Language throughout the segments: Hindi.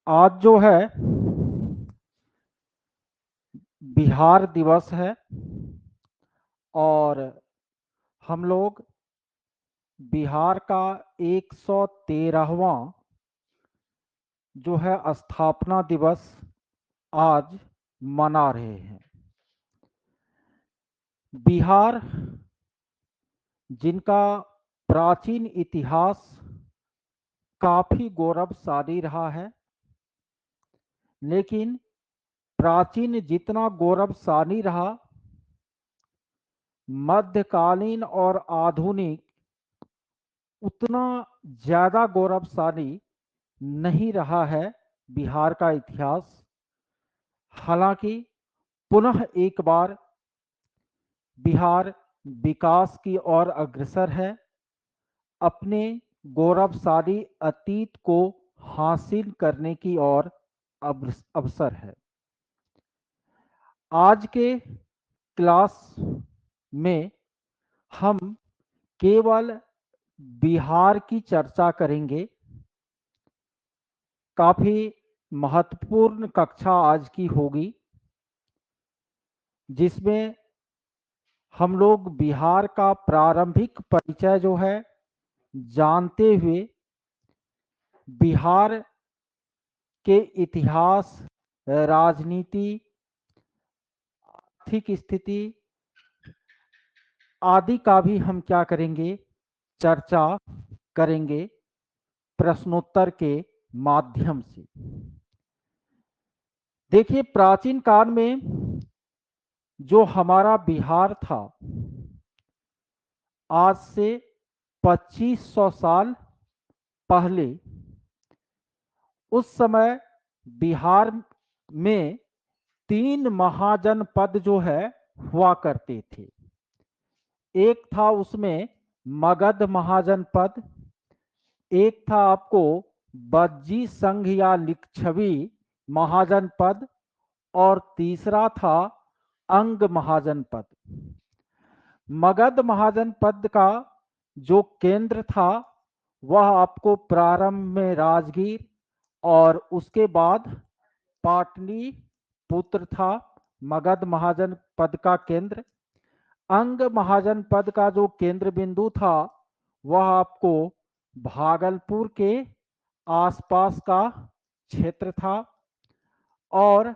आज जो है बिहार दिवस है और हम लोग बिहार का 113वां जो है स्थापना दिवस आज मना रहे हैं। बिहार जिनका प्राचीन इतिहास काफी गौरवशाली रहा है, लेकिन प्राचीन जितना गौरवशाली रहा, मध्यकालीन और आधुनिक उतना ज्यादा गौरवशाली नहीं रहा है बिहार का इतिहास। हालांकि पुनः एक बार बिहार विकास की ओर अग्रसर है, अपने गौरवशाली अतीत को हासिल करने की ओर अवसर है। आज के क्लास में हम केवल बिहार की चर्चा करेंगे। काफी महत्वपूर्ण कक्षा आज की होगी, जिसमें हम लोग बिहार का प्रारंभिक परिचय जो है जानते हुए बिहार के इतिहास, राजनीति, आर्थिक स्थिति आदि का भी हम क्या करेंगे, चर्चा करेंगे प्रश्नोत्तर के माध्यम से। देखिए, प्राचीन काल में जो हमारा बिहार था, आज से 2500 साल पहले, उस समय बिहार में 3 महाजनपद जो है हुआ करते थे। एक था उसमें मगध महाजनपद, एक था आपको बज्जी संघ या लिच्छवी महाजनपद, और तीसरा था अंग महाजनपद। मगध महाजनपद का जो केंद्र था वह आपको प्रारंभ में राजगीर और उसके बाद पाटलिपुत्र था, मगध महाजनपद का केंद्र। अंग महाजनपद का जो केंद्र बिंदु था वह आपको भागलपुर के आसपास का क्षेत्र था, और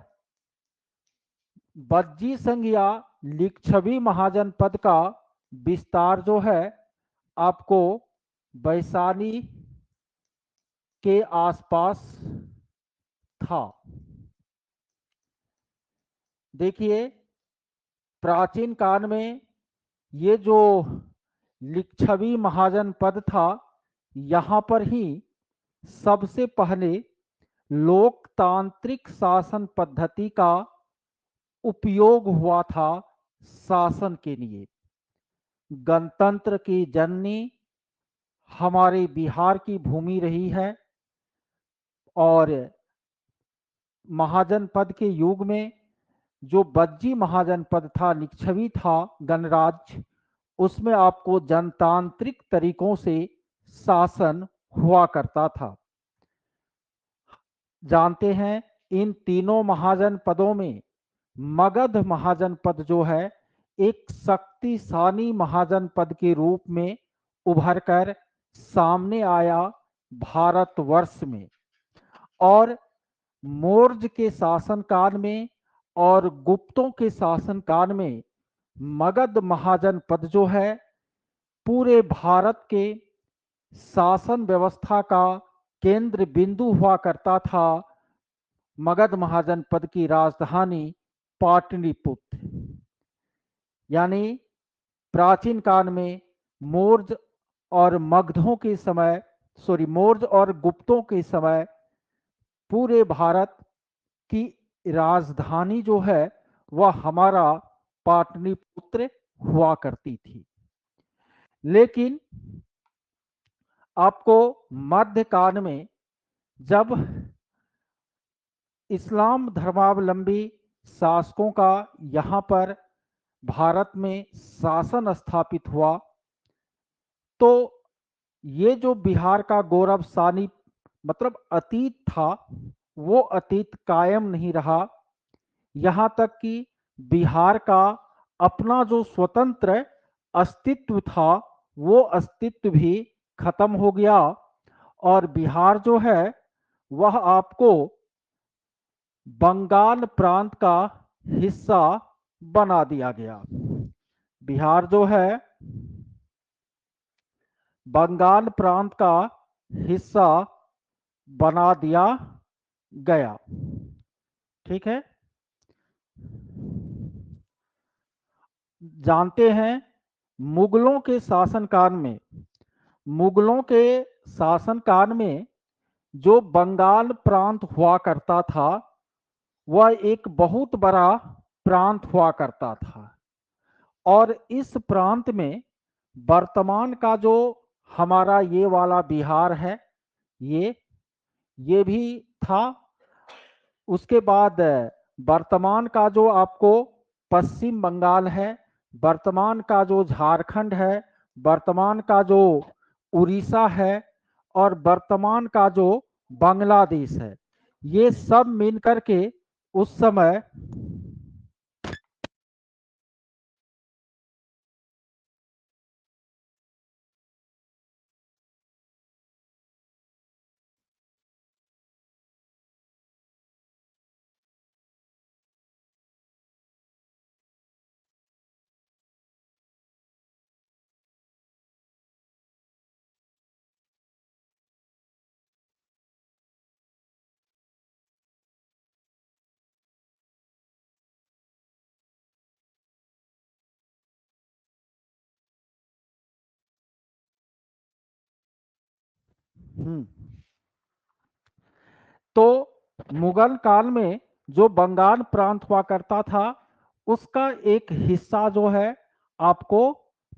बज्जी संघ या लिच्छवी महाजनपद का विस्तार जो है आपको वैशाली के आसपास था। देखिए, प्राचीन काल में ये जो लिच्छवी महाजनपद था, यहाँ पर ही सबसे पहले लोकतांत्रिक शासन पद्धति का उपयोग हुआ था शासन के लिए। गणतंत्र की जननी हमारे बिहार की भूमि रही है, और महाजनपद के युग में जो बज्जी महाजनपद था, लिच्छवी था गणराज्य, उसमें आपको जनतांत्रिक तरीकों से शासन हुआ करता था। जानते हैं, इन तीनों महाजनपदों में मगध महाजनपद जो है एक शक्तिशाली महाजनपद के रूप में उभर कर सामने आया भारतवर्ष में। और मौर्य के शासनकाल में और गुप्तों के शासनकाल में मगध महाजनपद जो है पूरे भारत के शासन व्यवस्था का केंद्र बिंदु हुआ करता था। मगध महाजनपद की राजधानी पाटलिपुत्र, यानी प्राचीन काल में मौर्य और मगधों के समय, मौर्य और गुप्तों के समय पूरे भारत की राजधानी जो है वह हमारा पाटलिपुत्र हुआ करती थी। लेकिन आपको मध्यकाल में जब इस्लाम धर्मावलंबी शासकों का यहाँ पर भारत में शासन स्थापित हुआ, तो ये जो बिहार का गौरवशाली मतलब अतीत था, वो अतीत कायम नहीं रहा। यहाँ तक कि बिहार का अपना जो स्वतंत्र अस्तित्व था वो अस्तित्व भी खत्म हो गया और बिहार जो है वह आपको बंगाल प्रांत का हिस्सा बना दिया गया। बिहार जो है बंगाल प्रांत का हिस्सा बना दिया गया। ठीक है। जानते हैं मुगलों के शासनकाल में, मुगलों के शासनकाल में जो बंगाल प्रांत हुआ करता था वह एक बहुत बड़ा प्रांत हुआ करता था और इस प्रांत में वर्तमान का जो हमारा ये वाला बिहार है ये ये भी था। उसके बाद वर्तमान का जो आपको पश्चिम बंगाल है, वर्तमान का जो झारखंड है, वर्तमान का जो उड़ीसा है और वर्तमान का जो बांग्लादेश है, ये सब मिलकर के उस समय हम्म, तो मुगल काल में जो बंगाल प्रांत हुआ करता था उसका एक हिस्सा जो है आपको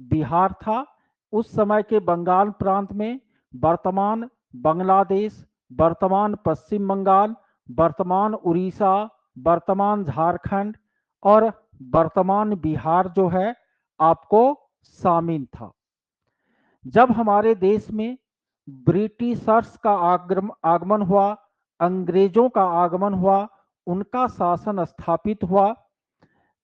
बिहार था। उस समय के बंगाल प्रांत में वर्तमान बांग्लादेश, वर्तमान पश्चिम बंगाल, वर्तमान उड़ीसा, वर्तमान झारखंड और वर्तमान बिहार जो है आपको शामिल था। जब हमारे देश में ब्रिटिशर्स का आगमन हुआ, अंग्रेजों का आगमन हुआ, उनका शासन स्थापित हुआ,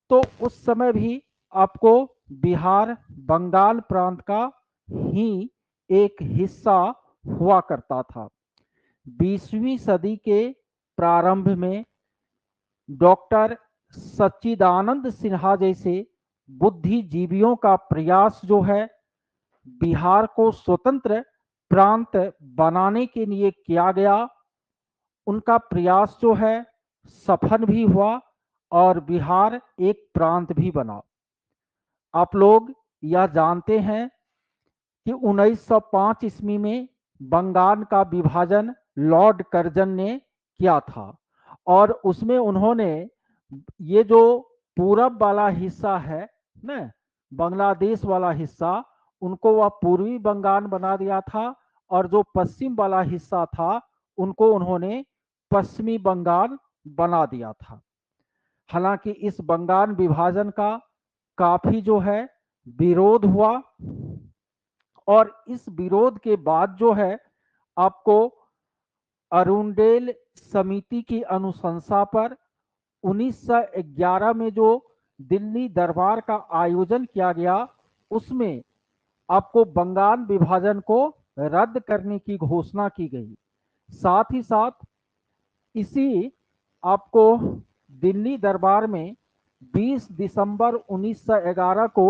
तो उस समय भी आपको बिहार बंगाल प्रांत का ही एक हिस्सा हुआ करता था। 20वीं सदी के प्रारंभ में डॉक्टर सच्चिदानंद सिन्हा जैसे बुद्धिजीवियों का प्रयास जो है बिहार को स्वतंत्र प्रांत बनाने के लिए किया गया। उनका प्रयास जो है सफल भी हुआ और बिहार एक प्रांत भी बना। आप लोग यह जानते हैं कि 1905 ईस्वी में बंगाल का विभाजन लॉर्ड कर्जन ने किया था और उसमें उन्होंने ये जो पूरब वाला हिस्सा है ना, बांग्लादेश वाला हिस्सा, उनको वह पूर्वी बंगाल बना दिया था और जो पश्चिम वाला हिस्सा था उनको उन्होंने पश्चिमी बंगाल बना दिया था। हालांकि इस बंगाल विभाजन का काफी जो है विरोध हुआ और इस विरोध के बाद जो है आपको अरुणडेल समिति की अनुशंसा पर 1911 में जो दिल्ली दरबार का आयोजन किया गया उसमें आपको बंगाल विभाजन को रद्द करने की घोषणा की गई। साथ ही साथ इसी आपको दिल्ली दरबार में 20 दिसंबर 1911 को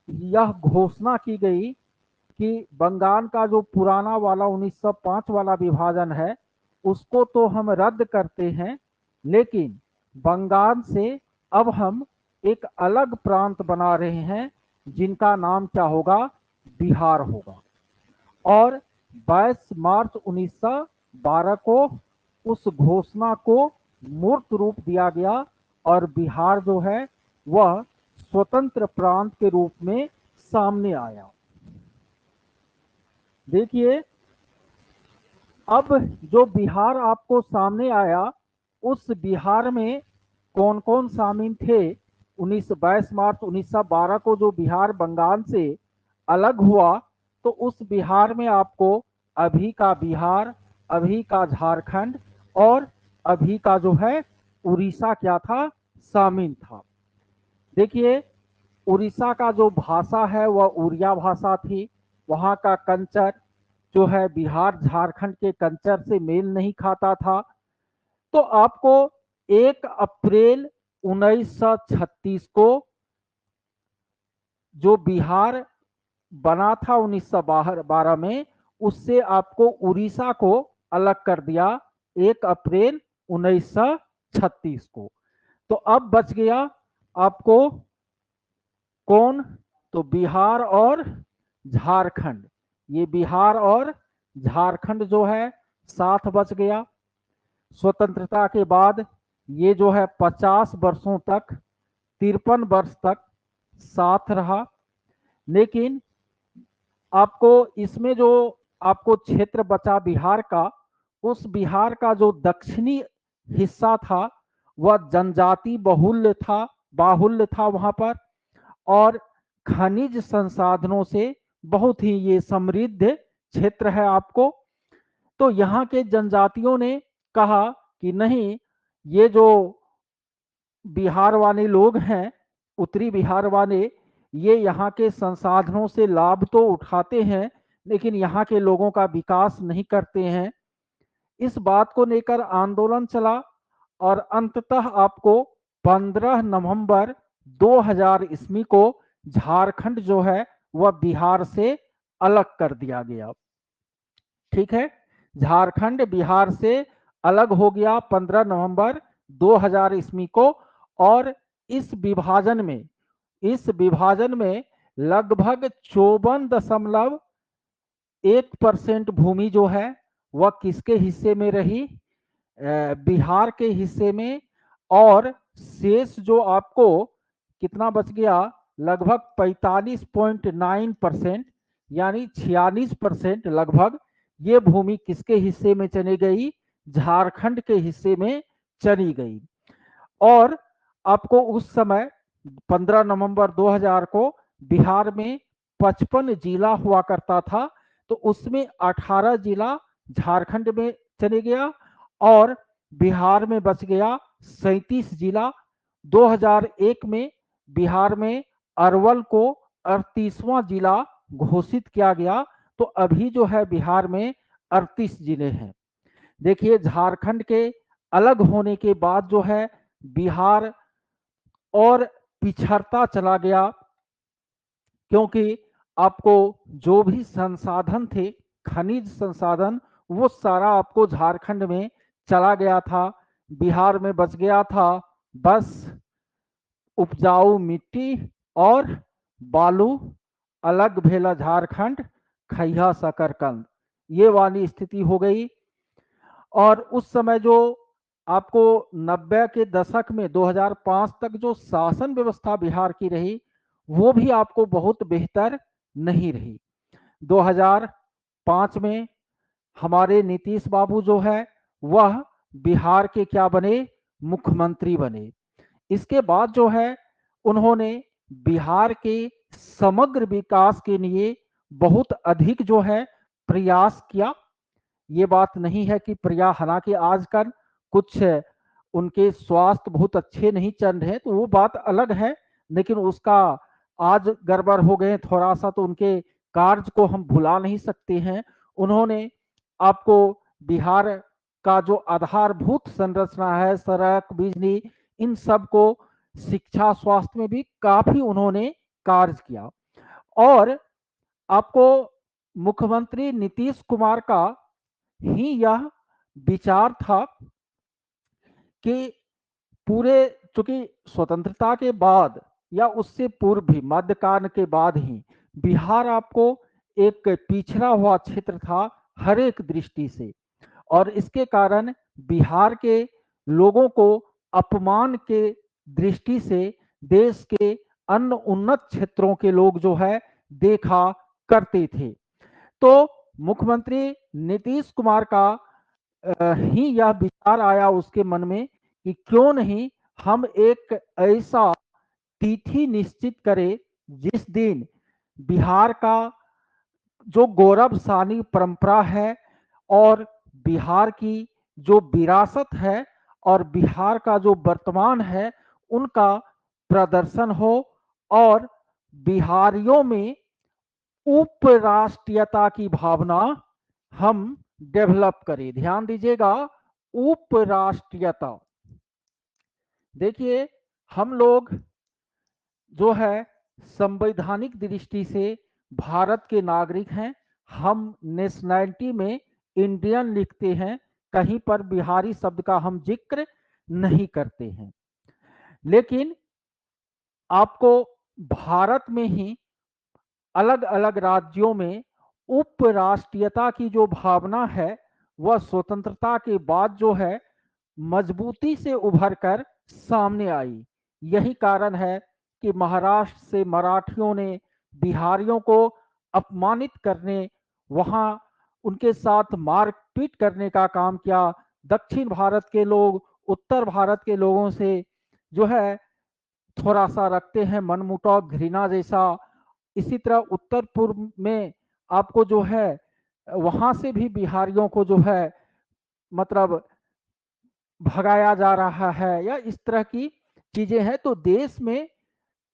यह घोषणा की गई कि बंगाल का जो पुराना वाला 1905 वाला विभाजन है उसको तो हम रद्द करते हैं, लेकिन बंगाल से अब हम एक अलग प्रांत बना रहे हैं जिनका नाम क्या होगा, बिहार होगा। और 22 मार्च 1912 को उस घोषणा को मूर्त रूप दिया गया और बिहार जो है वह स्वतंत्र प्रांत के रूप में सामने आया। देखिए अब जो बिहार आपको सामने आया उस बिहार में कौन कौन शामिल थे। 22 मार्च 1912 को जो बिहार बंगाल से अलग हुआ तो उस बिहार में आपको अभी का बिहार, अभी का झारखंड और अभी का जो है उड़ीसा क्या था, शामिल था। देखिए, उड़ीसा का जो भाषा है वह उड़िया भाषा थी। वहाँ का कल्चर जो है बिहार झारखंड के कल्चर से मेल नहीं खाता था। तो आपको 1 अप्रैल 1936 को जो बिहार बना था 1912 में, उससे आपको उड़ीसा को अलग कर दिया 1 अप्रैल 1936 को। तो अब बच गया आपको कौन, तो बिहार और झारखंड। ये बिहार और झारखंड जो है साथ बच गया। स्वतंत्रता के बाद ये जो है 50 वर्षों तक, 53 वर्ष तक साथ रहा। लेकिन आपको इसमें जो आपको क्षेत्र बचा बिहार का, उस बिहार का जो दक्षिणी हिस्सा था वह जनजाति बाहुल्य था वहां पर, और खनिज संसाधनों से बहुत ही ये समृद्ध क्षेत्र है आपको। तो यहाँ के जनजातियों ने कहा कि नहीं, ये जो बिहार वाले लोग हैं, उत्तरी बिहार वाले, ये यहाँ के संसाधनों से लाभ तो उठाते हैं लेकिन यहाँ के लोगों का विकास नहीं करते हैं। इस बात को लेकर आंदोलन चला और अंततः आपको 15 नवंबर 2000 ईस्वी को झारखंड जो है वह बिहार से अलग कर दिया गया। ठीक है, झारखंड बिहार से अलग हो गया 15 नवंबर 2000 ईस्वी को। और इस विभाजन में लगभग 54.1% भूमि जो है वह किसके हिस्से में रही, बिहार के हिस्से में। और शेष जो आपको कितना बच गया, लगभग 45.9%, यानी 46% लगभग, ये भूमि किसके हिस्से में चली गई, झारखंड के हिस्से में चली गई। और आपको उस समय 15 नवंबर 2000 को बिहार में 55 जिला हुआ करता था, तो उसमें 18 जिला झारखंड में चले गया और बिहार में बच गया 37 जिला। 2001 में बिहार में अरवल को 38वां जिला घोषित किया गया। तो अभी जो है बिहार में 38 जिले हैं। देखिए, झारखंड के अलग होने के बाद जो है बिहार और पिछड़ता चला गया, क्योंकि आपको जो भी संसाधन थे, खनिज संसाधन, वो सारा आपको झारखंड में चला गया था। बिहार में बच गया था बस उपजाऊ मिट्टी और बालू। अलग भेला झारखंड, खैहा शकरकंद, ये वाली स्थिति हो गई। और उस समय जो आपको 90 के दशक में 2005 तक जो शासन व्यवस्था बिहार की रही, वो भी आपको बहुत बेहतर नहीं रही। 2005 में हमारे नीतीश बाबू जो है वह बिहार के क्या बने, मुख्यमंत्री बने। इसके बाद जो है उन्होंने बिहार के समग्र विकास के लिए बहुत अधिक जो है प्रयास किया। ये बात नहीं है कि प्रयास, हालांकि आजकल कुछ उनके स्वास्थ्य बहुत अच्छे नहीं चल रहे, तो वो बात अलग है, लेकिन उसका आज गड़बड़ हो गए थोड़ा सा, तो उनके कार्य को हम भुला नहीं सकते हैं। उन्होंने आपको बिहार का जो आधारभूत संरचना है, सड़क, बिजली, इन सब को, शिक्षा, स्वास्थ्य में भी काफी उन्होंने कार्य किया। और आपको मुख्यमंत्री नीतीश कुमार का ही यह विचार था कि पूरे, चूंकि स्वतंत्रता के बाद या उससे पूर्व भी, मध्यकाल के बाद ही बिहार आपको एक पिछड़ा हुआ क्षेत्र था हर एक दृष्टि से। और इसके कारण बिहार के लोगों को अपमान के दृष्टि से देश के अन्य उन्नत क्षेत्रों के लोग जो है देखा करते थे। तो मुख्यमंत्री नीतीश कुमार का ही यह विचार आया उसके मन में कि क्यों नहीं हम एक ऐसा तिथि निश्चित करें जिस दिन बिहार का जो गौरवशाली परंपरा है और बिहार की जो विरासत है और बिहार का जो वर्तमान है उनका प्रदर्शन हो और बिहारियों में उपराष्ट्रीयता की भावना हम डेवलप करें। ध्यान दीजिएगा, उपराष्ट्रीयता। देखिए, हम लोग जो है संवैधानिक दृष्टि से भारत के नागरिक हैं। हम नेशनैलिटी में इंडियन लिखते हैं, कहीं पर बिहारी शब्द का हम जिक्र नहीं करते हैं। लेकिन आपको भारत में ही अलग अलग राज्यों में उपराष्ट्रीयता की जो भावना है वह स्वतंत्रता के बाद जो है मजबूती से उभर कर सामने आई। यही कारण है कि महाराष्ट्र से मराठियों ने बिहारियों को अपमानित करने, वहां उनके साथ मारपीट करने का काम किया। दक्षिण भारत के लोग उत्तर भारत के लोगों से जो है थोड़ा सा रखते हैं मनमुटाव, घृणा जैसा। इसी तरह उत्तर पूर्व में आपको जो है वहां से भी बिहारियों को जो है मतलब भगाया जा रहा है, या इस तरह की चीजें हैं। तो देश में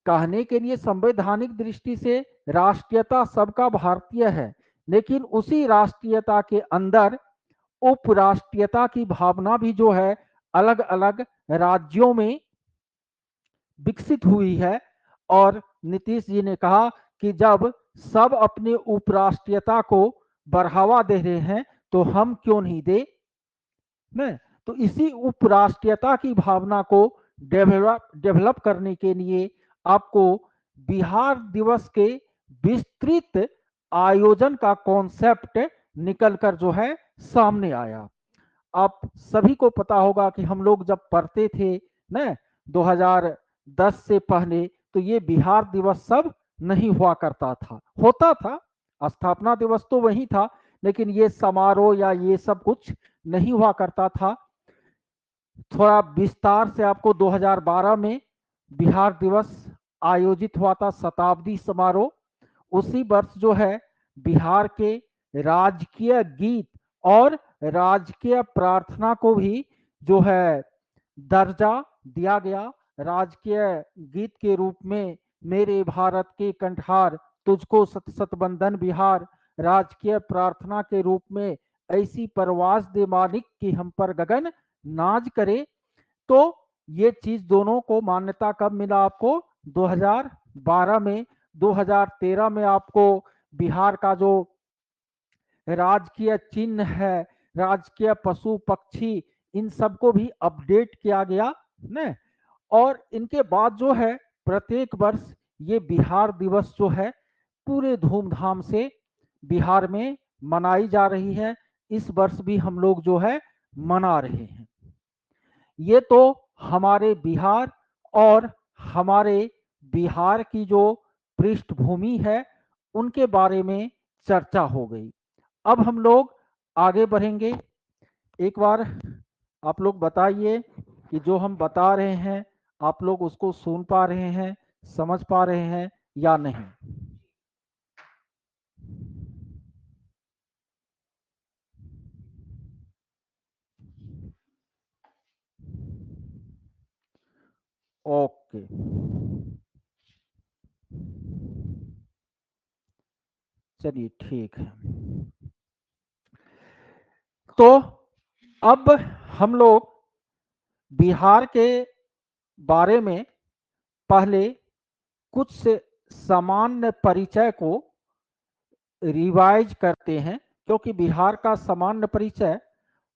कहने के लिए संवैधानिक दृष्टि से राष्ट्रीयता सबका भारतीय है, लेकिन उसी राष्ट्रीयता के अंदर उपराष्ट्रीयता की भावना भी जो है अलग अलग राज्यों में विकसित हुई है। और नीतीश जी ने कहा कि जब सब अपने उपराष्ट्रीयता को बढ़ावा दे रहे हैं तो हम क्यों नहीं दे। में तो इसी उपराष्ट्रीयता की भावना को डेवलप करने के लिए आपको बिहार दिवस के विस्तृत आयोजन का कॉन्सेप्ट निकलकर जो है सामने आया। आप सभी को पता होगा कि हम लोग जब पढ़ते थे न 2010 से पहले, तो ये बिहार दिवस सब नहीं हुआ करता था। होता था, स्थापना दिवस तो वही था, लेकिन ये समारोह या ये सब कुछ नहीं हुआ करता था। थोड़ा विस्तार से आपको 2012 में बिहार दिवस आयोजित हुआ था, शताब्दी समारोह। उसी वर्ष जो है बिहार के राजकीय गीत और राजकीय प्रार्थना को भी जो है दर्जा दिया गया। राजकीय गीत के रूप में मेरे भारत के कंठार तुझको सत सत बंधन बिहार, राजकीय प्रार्थना के रूप में ऐसी परवास दे मालिक की हम पर गगन नाज करे। तो ये चीज दोनों को मान्यता कब मिला आपको? 2012 में। 2013 में आपको बिहार का जो राजकीय चिन्ह है, राजकीय पशु पक्षी, इन सबको भी अपडेट किया गया न। और इनके बाद जो है प्रत्येक वर्ष ये बिहार दिवस जो है पूरे धूमधाम से बिहार में मनाई जा रही है। इस वर्ष भी हम लोग जो है मना रहे हैं। ये तो हमारे बिहार और हमारे बिहार की जो पृष्ठभूमि है उनके बारे में चर्चा हो गई। अब हम लोग आगे बढ़ेंगे। एक बार आप लोग बताइए कि जो हम बता रहे हैं आप लोग उसको सुन पा रहे हैं, समझ पा रहे हैं या नहीं। ओके, चलिए ठीक है। तो अब हम लोग बिहार के बारे में पहले कुछ सामान्य परिचय को रिवाइज करते हैं, क्योंकि बिहार का सामान्य परिचय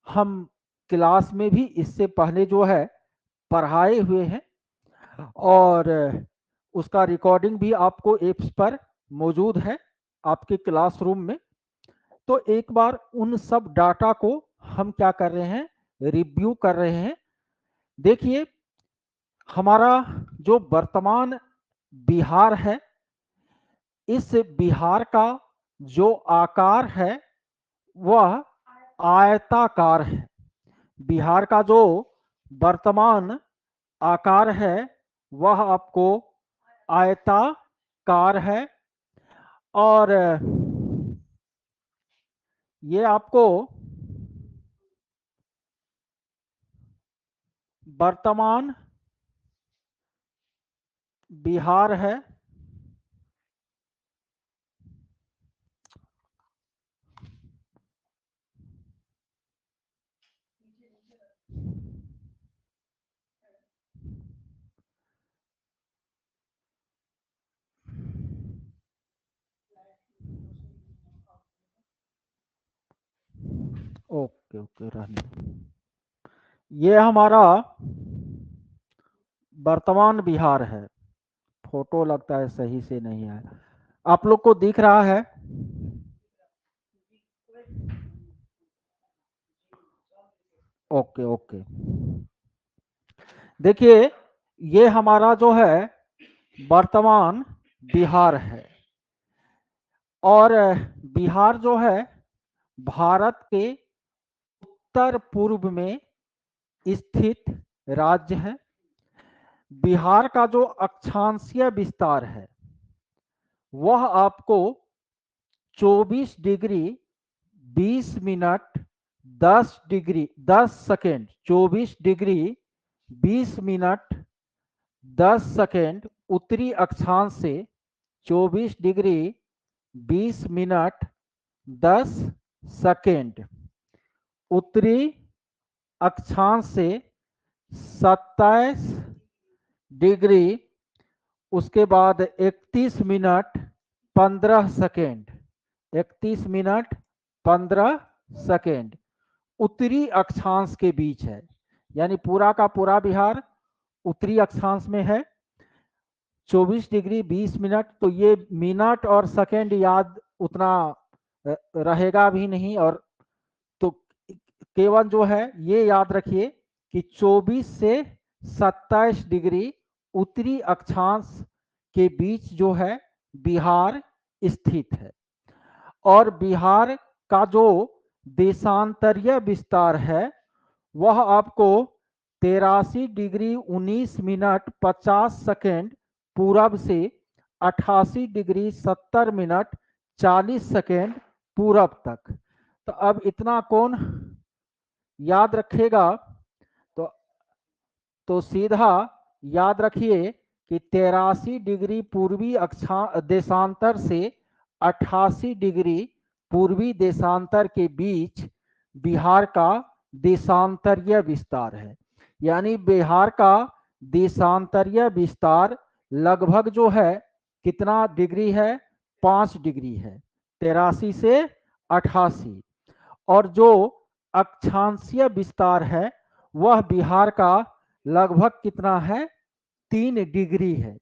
हम क्लास में भी इससे पहले जो है पढ़ाए हुए हैं, और उसका रिकॉर्डिंग भी आपको एप्स पर मौजूद है आपके क्लासरूम में। तो एक बार उन सब डाटा को हम क्या कर रहे हैं, रिव्यू कर रहे हैं। देखिए, हमारा जो वर्तमान बिहार है, इस बिहार का जो आकार है वह आयताकार है। बिहार का जो वर्तमान आकार है वह आपको आयताकार है। और ये आपको वर्तमान बिहार है, ओके ओके रहने दो। ये हमारा वर्तमान बिहार है। फोटो लगता है सही से नहीं है, आप लोग को दिख रहा है? Okay okay. देखिए, ये हमारा जो है वर्तमान बिहार है, और बिहार जो है भारत के उत्तर पूर्व में स्थित राज्य है। बिहार का जो अक्षांशीय विस्तार है वह आपको 24 degree 20 minute 10 degree 10 second, 24 degree 20 minute 10 second उत्तरी अक्षांश से, 24 डिग्री 20 मिनट 10 सेकेंड उत्तरी अक्षांश से, 27 डिग्री उसके बाद 31 मिनट 15 सेकेंड, 31 मिनट 15 सेकेंड उत्तरी अक्षांश के बीच है। यानी पूरा का पूरा बिहार उत्तरी अक्षांश में है। 24 डिग्री 20 मिनट, तो ये मिनट और सेकेंड याद उतना रहेगा भी नहीं, और तो केवल जो है ये याद रखिए कि 24 से 27 डिग्री उत्तरी अक्षांश के बीच जो है बिहार स्थित है। और बिहार का जो देशांतरीय विस्तार है वह आपको 83 डिग्री 19 मिनट 50 सेकेंड पूरब से, 88 डिग्री 70 मिनट 40 सेकेंड पूरब तक। तो अब इतना कोण याद रखेगा तो सीधा याद रखिए कि 83 डिग्री पूर्वी देशांतर से 88 डिग्री पूर्वी देशांतर के बीच बिहार का देशांतरीय विस्तार है। यानी बिहार का देशांतरीय विस्तार लगभग जो है कितना डिग्री है? 5 डिग्री है, 83 से 88। और जो अक्षांशीय विस्तार है वह बिहार का लगभग कितना है? 3 डिग्री है।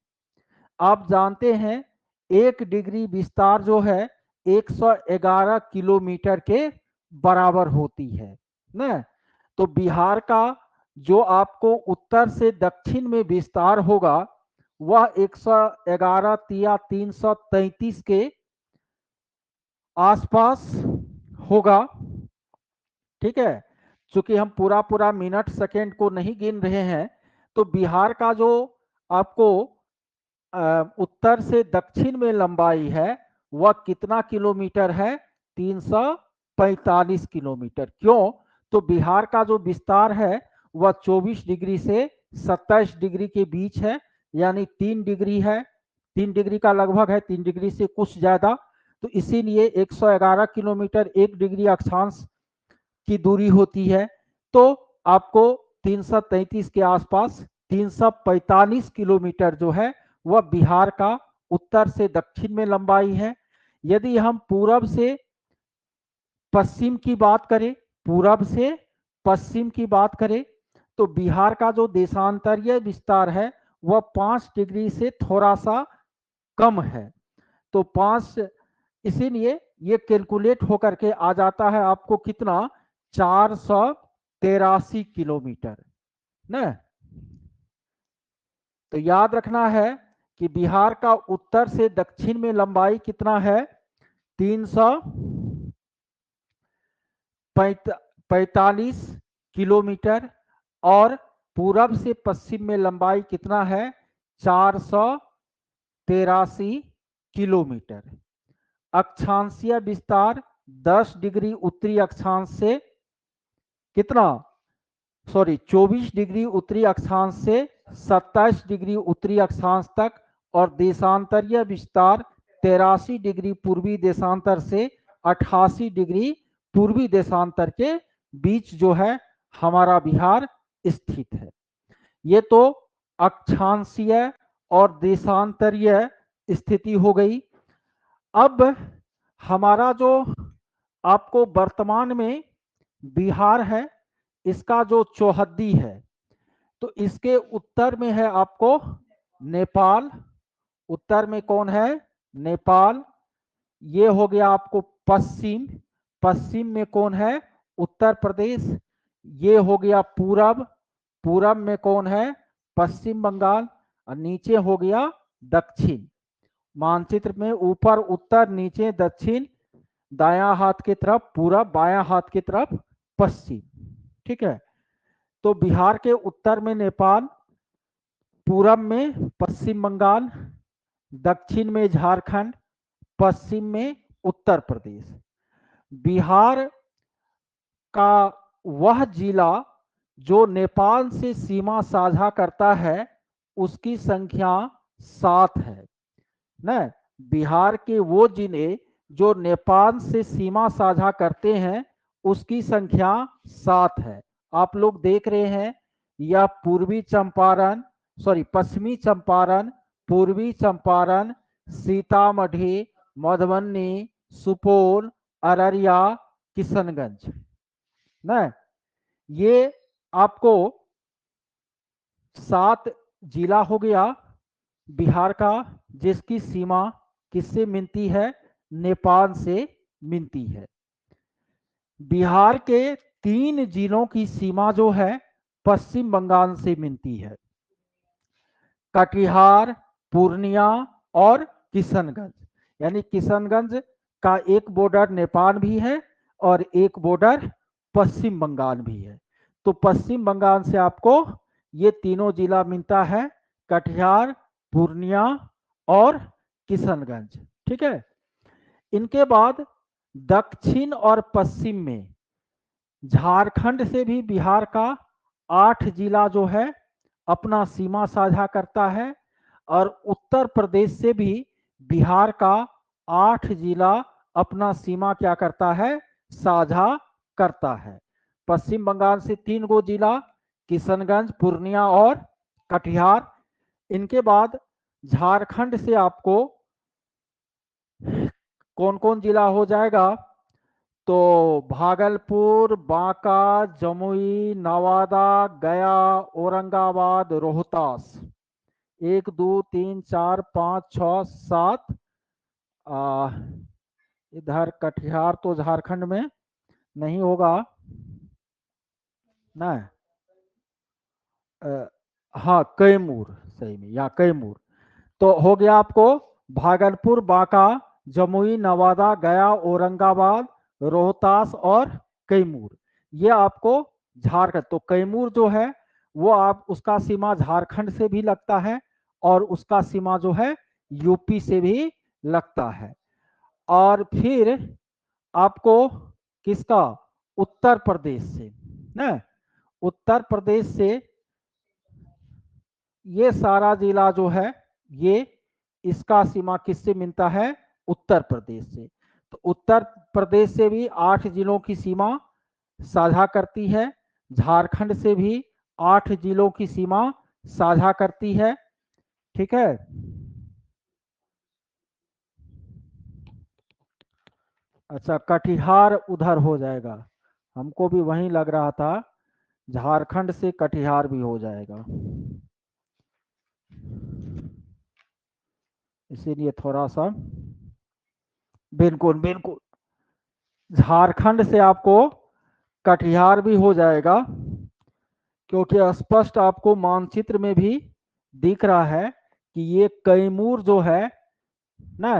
आप जानते हैं 1 डिग्री विस्तार जो है 111 किलोमीटर के बराबर होती है ना। तो बिहार का जो आपको उत्तर से दक्षिण में विस्तार होगा वह 111 या 333 के आसपास होगा। ठीक है, चूंकि हम पूरा पूरा मिनट सेकेंड को नहीं गिन रहे हैं, तो बिहार का जो आपको उत्तर से दक्षिण में लंबाई है वह कितना किलोमीटर है? 345 किलोमीटर। क्यों? तो बिहार का जो विस्तार है वह 24 डिग्री से 27 डिग्री के बीच है, यानी 3 डिग्री है, 3 डिग्री का लगभग है, 3 डिग्री से कुछ ज्यादा। तो इसीलिए 111 किलोमीटर 1 डिग्री अक्षांश की दूरी होती है। तो आपको 333 के आसपास 345 किलोमीटर जो है वह बिहार का उत्तर से दक्षिण में लंबाई है। यदि हम पूरब से पश्चिम की बात करें, पूरब से पश्चिम की बात करें, तो बिहार का जो देशांतरीय विस्तार है वह 5 डिग्री से थोड़ा सा कम है। तो 5, इसीलिए ये कैलकुलेट होकर के आ जाता है आपको कितना? 483 किलोमीटर ना। तो याद रखना है कि बिहार का उत्तर से दक्षिण में लंबाई कितना है? 345 किलोमीटर, और पूरब से पश्चिम में लंबाई कितना है? 483 किलोमीटर। अक्षांशीय विस्तार 10 डिग्री उत्तरी अक्षांश से कितना? 24 डिग्री उत्तरी अक्षांश से 27 डिग्री उत्तरी अक्षांश तक, और देशांतरीय विस्तार 83 डिग्री पूर्वी देशांतर से 88 डिग्री पूर्वी देशांतर के बीच जो है हमारा बिहार स्थित है। ये तो अक्षांशीय और देशांतरीय स्थिति हो गई। अब हमारा जो आपको वर्तमान में बिहार है, इसका जो चौहद्दी है, तो इसके उत्तर में है आपको नेपाल। उत्तर में कौन है? नेपाल। ये हो गया आपको पश्चिम। पश्चिम में कौन है? उत्तर प्रदेश। ये हो गया पूरब। पूरब में कौन है? पश्चिम बंगाल। और नीचे हो गया दक्षिण। मानचित्र में ऊपर उत्तर, नीचे दक्षिण, दायां हाथ की तरफ पूरब, बायां हाथ की तरफ पश्चिम। ठीक है। तो बिहार के उत्तर में नेपाल, पूरब में पश्चिम बंगाल, दक्षिण में झारखंड, पश्चिम में उत्तर प्रदेश। बिहार का वह जिला जो नेपाल से सीमा साझा करता है उसकी संख्या 7 है ना। बिहार के वो जिले जो नेपाल से सीमा साझा करते हैं उसकी संख्या 7 है। आप लोग देख रहे हैं, यह पूर्वी चंपारण, पश्चिमी चंपारण, पूर्वी चंपारण, सीतामढ़ी, मधुबनी, सुपौल, अररिया, किशनगंज ना, ये आपको 7 जिला हो गया बिहार का, जिसकी सीमा किससे मिलती है? नेपाल से मिलती है। बिहार के 3 जिलों की सीमा जो है पश्चिम बंगाल से मिलती है, कटिहार, पूर्णिया और किशनगंज। यानी किशनगंज का एक बॉर्डर नेपाल भी है और एक बॉर्डर पश्चिम बंगाल भी है। तो पश्चिम बंगाल से आपको ये तीनों जिला मिलता है, कटिहार, पूर्णिया और किशनगंज। ठीक है। इनके बाद दक्षिण और पश्चिम में झारखंड से भी बिहार का 8 जिला जो है अपना सीमा साझा करता है, और उत्तर प्रदेश से भी बिहार का 8 जिला अपना सीमा क्या करता है? साझा करता है। पश्चिम बंगाल से 3 गो जिला, किशनगंज, पूर्णिया और कटिहार। इनके बाद झारखंड से आपको कौन कौन जिला हो जाएगा? तो भागलपुर, बांका, जमुई, नवादा, गया, औरंगाबाद, रोहतास। 1 2 3 4 5 6 7। इधर कटिहार तो झारखंड में नहीं होगा ना। हाँ, कैमूर, सही में, या कैमूर। तो हो गया आपको भागलपुर, बांका, जमुई, नवादा, गया, औरंगाबाद, रोहतास और कैमूर। ये आपको झारखंड। तो कैमूर जो है वो आप उसका सीमा झारखंड से भी लगता है और उसका सीमा जो है यूपी से भी लगता है। और फिर आपको किसका? उत्तर प्रदेश से ना। उत्तर प्रदेश से ये सारा जिला जो है ये इसका सीमा किससे मिलता है? उत्तर प्रदेश से। तो उत्तर प्रदेश से भी 8 जिलों की सीमा साझा करती है, झारखंड से भी 8 जिलों की सीमा साझा करती है। ठीक है। अच्छा, कटिहार उधर हो जाएगा, हमको भी वहीं लग रहा था, झारखंड से कटिहार भी हो जाएगा, इसीलिए थोड़ा सा। बिल्कुल बिल्कुल, झारखंड से आपको कटिहार भी हो जाएगा, क्योंकि स्पष्ट आपको मानचित्र में भी दिख रहा है कि ये कैमूर जो है ना,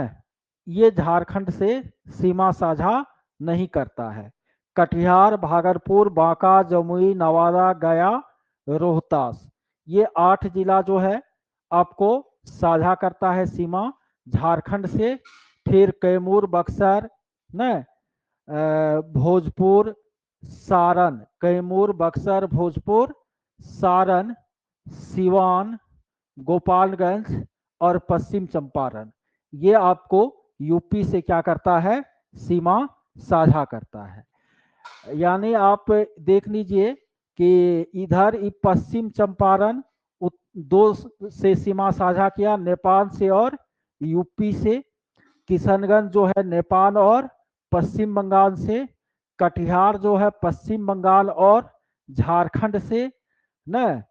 ये झारखंड से सीमा साझा नहीं करता है। कटिहार, भागलपुर, बांका, जमुई, नवादा, गया, रोहतास, ये 8 जिला जो है आपको साझा करता है सीमा झारखंड से। फिर कैमूर, बक्सर न, भोजपुर, सारण, कैमूर, बक्सर, भोजपुर, सारण, सिवान, गोपालगंज और पश्चिम चंपारण, ये आपको यूपी से क्या करता है, सीमा साझा करता है। यानी आप देख लीजिए कि इधर पश्चिम चंपारण दो से सीमा साझा किया, नेपाल से और यूपी से। किशनगंज जो है नेपाल और पश्चिम बंगाल से। कटिहार जो है पश्चिम बंगाल और झारखंड से न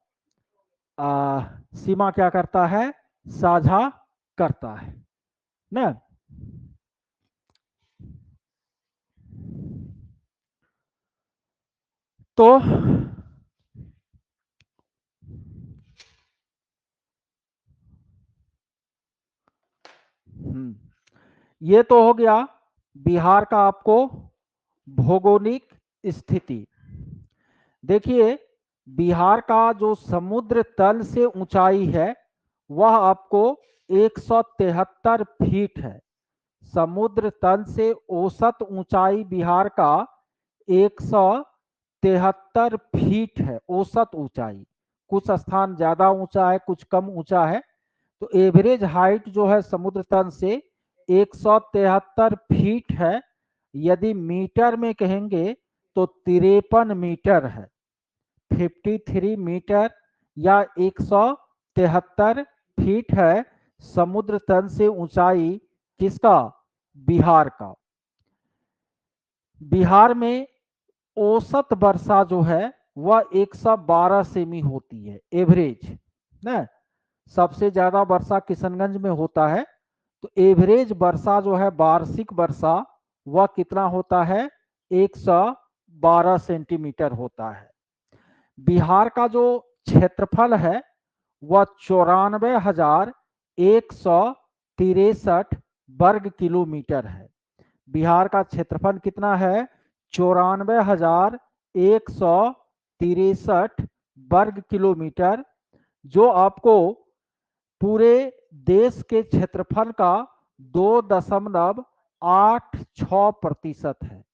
सीमा क्या करता है, साझा करता है न। तो ये तो हो गया बिहार का आपको भौगोलिक स्थिति। देखिए बिहार का जो समुद्र तल से ऊंचाई है वह आपको 173 फीट है। समुद्र तल से औसत ऊंचाई बिहार का 173 फीट है, औसत ऊंचाई। कुछ स्थान ज्यादा ऊंचा है, कुछ कम ऊंचा है। तो एवरेज हाइट जो है समुद्र तल से 173 फीट है। यदि मीटर में कहेंगे तो 53 मीटर है। 53 मीटर या 173 फीट है समुद्र तल से ऊंचाई किसका, बिहार का। बिहार में औसत वर्षा जो है वह 112 सेमी होती है, एवरेज ना। सबसे ज्यादा वर्षा किशनगंज में होता है। तो एवरेज वर्षा जो है वार्षिक वर्षा वह कितना होता है, 112 सेंटीमीटर होता है। बिहार का जो क्षेत्रफल है वह 94,163 वर्ग किलोमीटर है। बिहार का क्षेत्रफल कितना है, 94,163 वर्ग किलोमीटर, जो आपको पूरे देश के क्षेत्रफल का 2.86% है।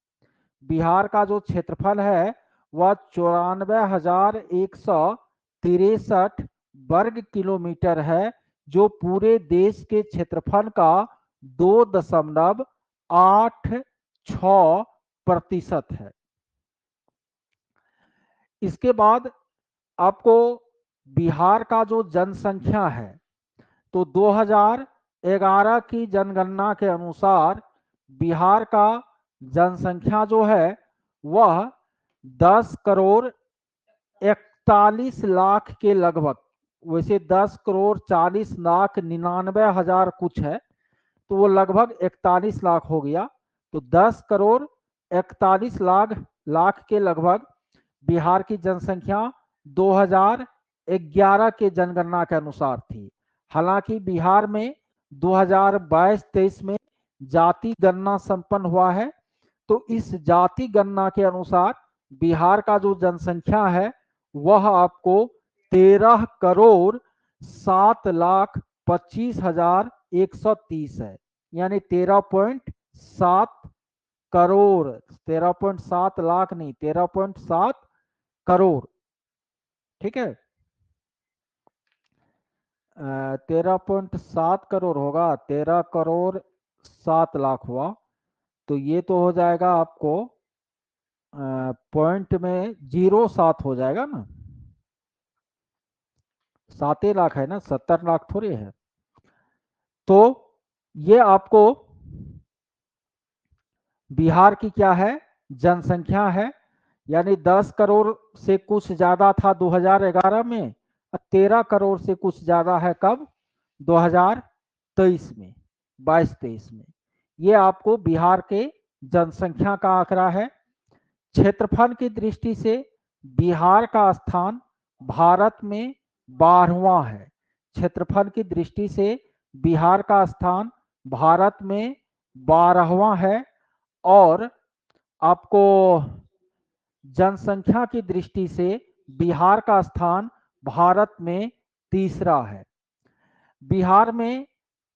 बिहार का जो क्षेत्रफल है वह 94,163 वर्ग किलोमीटर है, जो पूरे देश के क्षेत्रफल का 2.86% है। इसके बाद आपको बिहार का जो जनसंख्या है, तो 2011 की जनगणना के अनुसार बिहार का जनसंख्या जो है वह 10 करोड़ 41 लाख के लगभग, वैसे 10 करोड़ 40 लाख 99 हजार कुछ है, तो वो लगभग 41 लाख हो गया। तो 10 करोड़ 41 लाख के लगभग बिहार की जनसंख्या 2011 के जनगणना के अनुसार थी। हालांकि बिहार में 2022-23 में जाति गणना संपन्न हुआ है। तो इस जाति गणना के अनुसार बिहार का जो जनसंख्या है वह आपको 13 करोड़ 7,25,130 है। यानी 13.7 करोड़, 13.7 लाख नहीं, 13.7 करोड़। ठीक है, 13.7 करोड़ होगा, 13 करोड़ 7 लाख हुआ। तो ये तो हो जाएगा आपको पॉइंट में 07 हो जाएगा ना, 7 लाख है ना, 70 लाख थोड़ी है। तो ये आपको बिहार की क्या है, जनसंख्या है। यानी 10 करोड़ से कुछ ज्यादा था 2011 में, 13 करोड़ से कुछ ज्यादा है कब, 2023 में, 22-23 में। ये आपको बिहार के जनसंख्या का आंकड़ा है। क्षेत्रफल की दृष्टि से बिहार का स्थान भारत में 12वां है। क्षेत्रफल की दृष्टि से बिहार का स्थान भारत में 12वां है। और आपको जनसंख्या की दृष्टि से बिहार का स्थान भारत में तीसरा है। बिहार में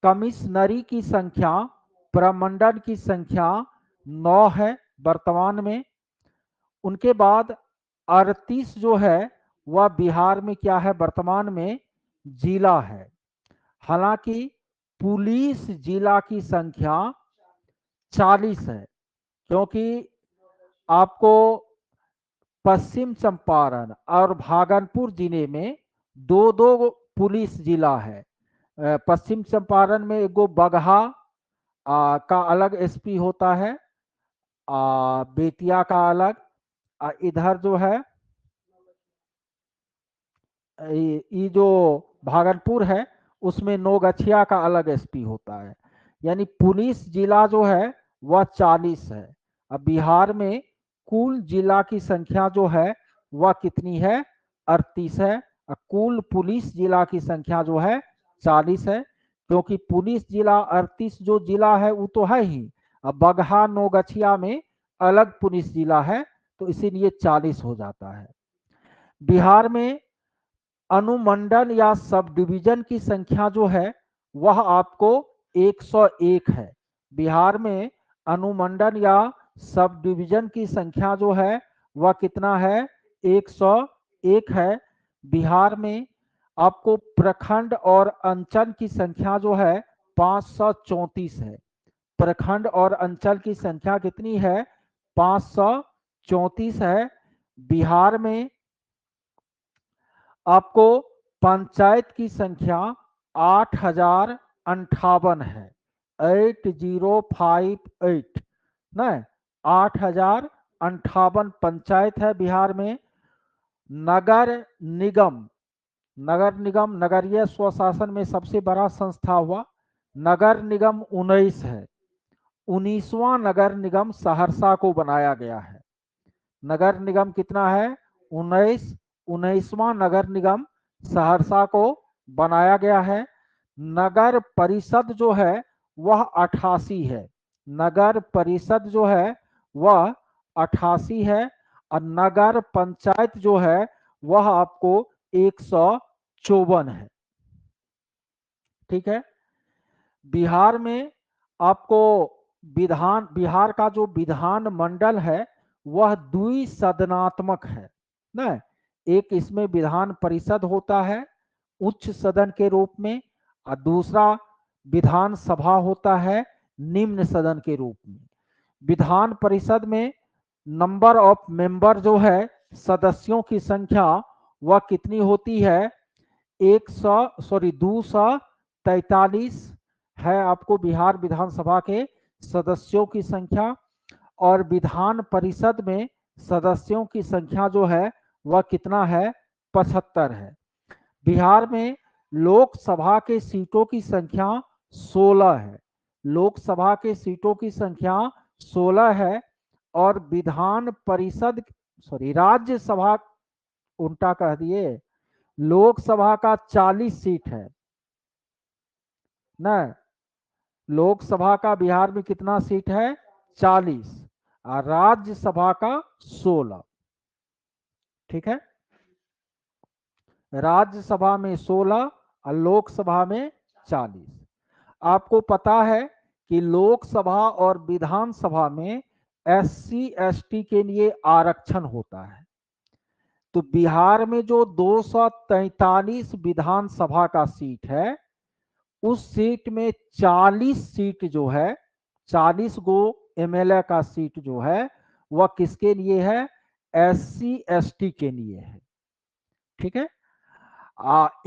कमिश्नरी की संख्या, प्रमंडल की संख्या 9 है वर्तमान में। उनके बाद 38 जो है वह बिहार में क्या है, वर्तमान में जिला है। हालांकि पुलिस जिला की संख्या 40 है, क्योंकि आपको पश्चिम चंपारण और भागलपुर जिले में दो दो पुलिस जिला है। पश्चिम चंपारण में एगो बगहा का अलग एसपी होता है, बेतिया का अलग, इधर जो है ये जो भागलपुर है उसमें नौगछिया का अलग एसपी होता है। यानी पुलिस जिला जो है वह 40 है। अब बिहार में कुल जिला की संख्या जो है वह कितनी है, 38 है। कुल पुलिस जिला की संख्या जो है 40 है, क्योंकि पुलिस जिला 38 जो जिला है वो तो है ही, अब बगहा नौगछिया में अलग पुलिस जिला है, तो इसीलिए 40 हो जाता है। बिहार में अनुमंडल या सब डिवीजन की संख्या जो है वह आपको 101 है। बिहार में अनुमंडल या सब डिवीजन की संख्या जो है वह कितना है, 101 है। बिहार में आपको प्रखंड और अंचल की संख्या जो है 534 है। प्रखंड और अंचल की संख्या कितनी है, 534 है। बिहार में आपको पंचायत की संख्या 8058 है, 8058 न, 8058 पंचायत है बिहार में। नगर निगम, नगर निगम नगरीय स्वशासन में सबसे बड़ा संस्था हुआ, नगर निगम 19 है। 19वां नगर निगम सहरसा को बनाया गया है। नगर निगम कितना है, 19। 19वां नगर निगम सहरसा को बनाया गया है। नगर परिषद जो है वह 88 है। नगर परिषद जो है वह 88 है, और नगर पंचायत जो है वह आपको 154 है। ठीक है। बिहार में आपको बिहार का जो विधान मंडल है वह द्विसदनात्मक है ना। एक इसमें विधान परिषद होता है उच्च सदन के रूप में, और दूसरा विधान सभा होता है निम्न सदन के रूप में। विधान परिषद में नंबर ऑफ मेंबर जो है, सदस्यों की संख्या वह कितनी होती है, 243 है आपको बिहार विधानसभा के सदस्यों की संख्या। और विधान परिषद में सदस्यों की संख्या जो है वह कितना है, 75 है। बिहार में लोकसभा के सीटों की संख्या 16 है। लोकसभा के सीटों की संख्या 16 है। और विधान परिषद, राज्यसभा, उल्टा कह दिए, लोकसभा का 40 सीट है ना। लोकसभा का बिहार में कितना सीट है, 40, और राज्यसभा का 16। ठीक है। राज्यसभा में 16 और लोकसभा में 40। आपको पता है कि लोकसभा और विधानसभा में SC ST के लिए आरक्षण होता है। तो बिहार में जो 243 विधानसभा का सीट है, उस सीट में 40 सीट जो है, 40 गो MLA का सीट जो है वह किसके लिए है, SC ST के लिए है। ठीक है।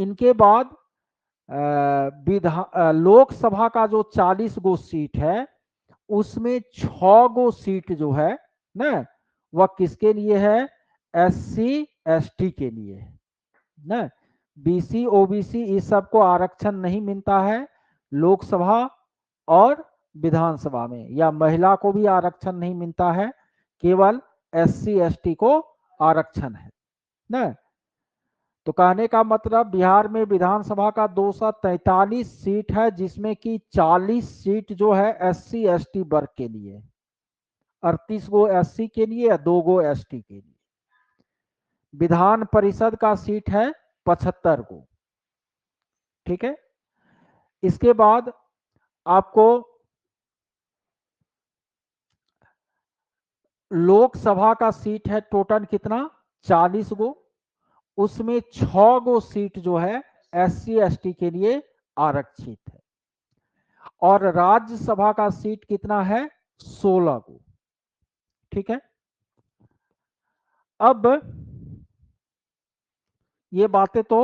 इनके बाद लोकसभा का जो 40 गो सीट है उसमें 6 गो सीट जो है ना वह किसके लिए है, SC ST के लिए है ना। BC OBC इस सबको आरक्षण नहीं मिलता है लोकसभा और विधानसभा में, या महिला को भी आरक्षण नहीं मिलता है, केवल SC ST को आरक्षण है ना। तो कहने का मतलब बिहार में विधानसभा का 243 सीट है, जिसमें कि 40 सीट जो है SC ST वर्ग के लिए, 38 गो SC के लिए या 2 गो ST के लिए। विधान परिषद का सीट है 75 गो। ठीक है। इसके बाद आपको लोकसभा का सीट है टोटल कितना 40 गो, उसमें 6 गो सीट जो है SC ST के लिए आरक्षित है, और राज्यसभा का सीट कितना है 16 गो। ठीक है, अब ये बातें तो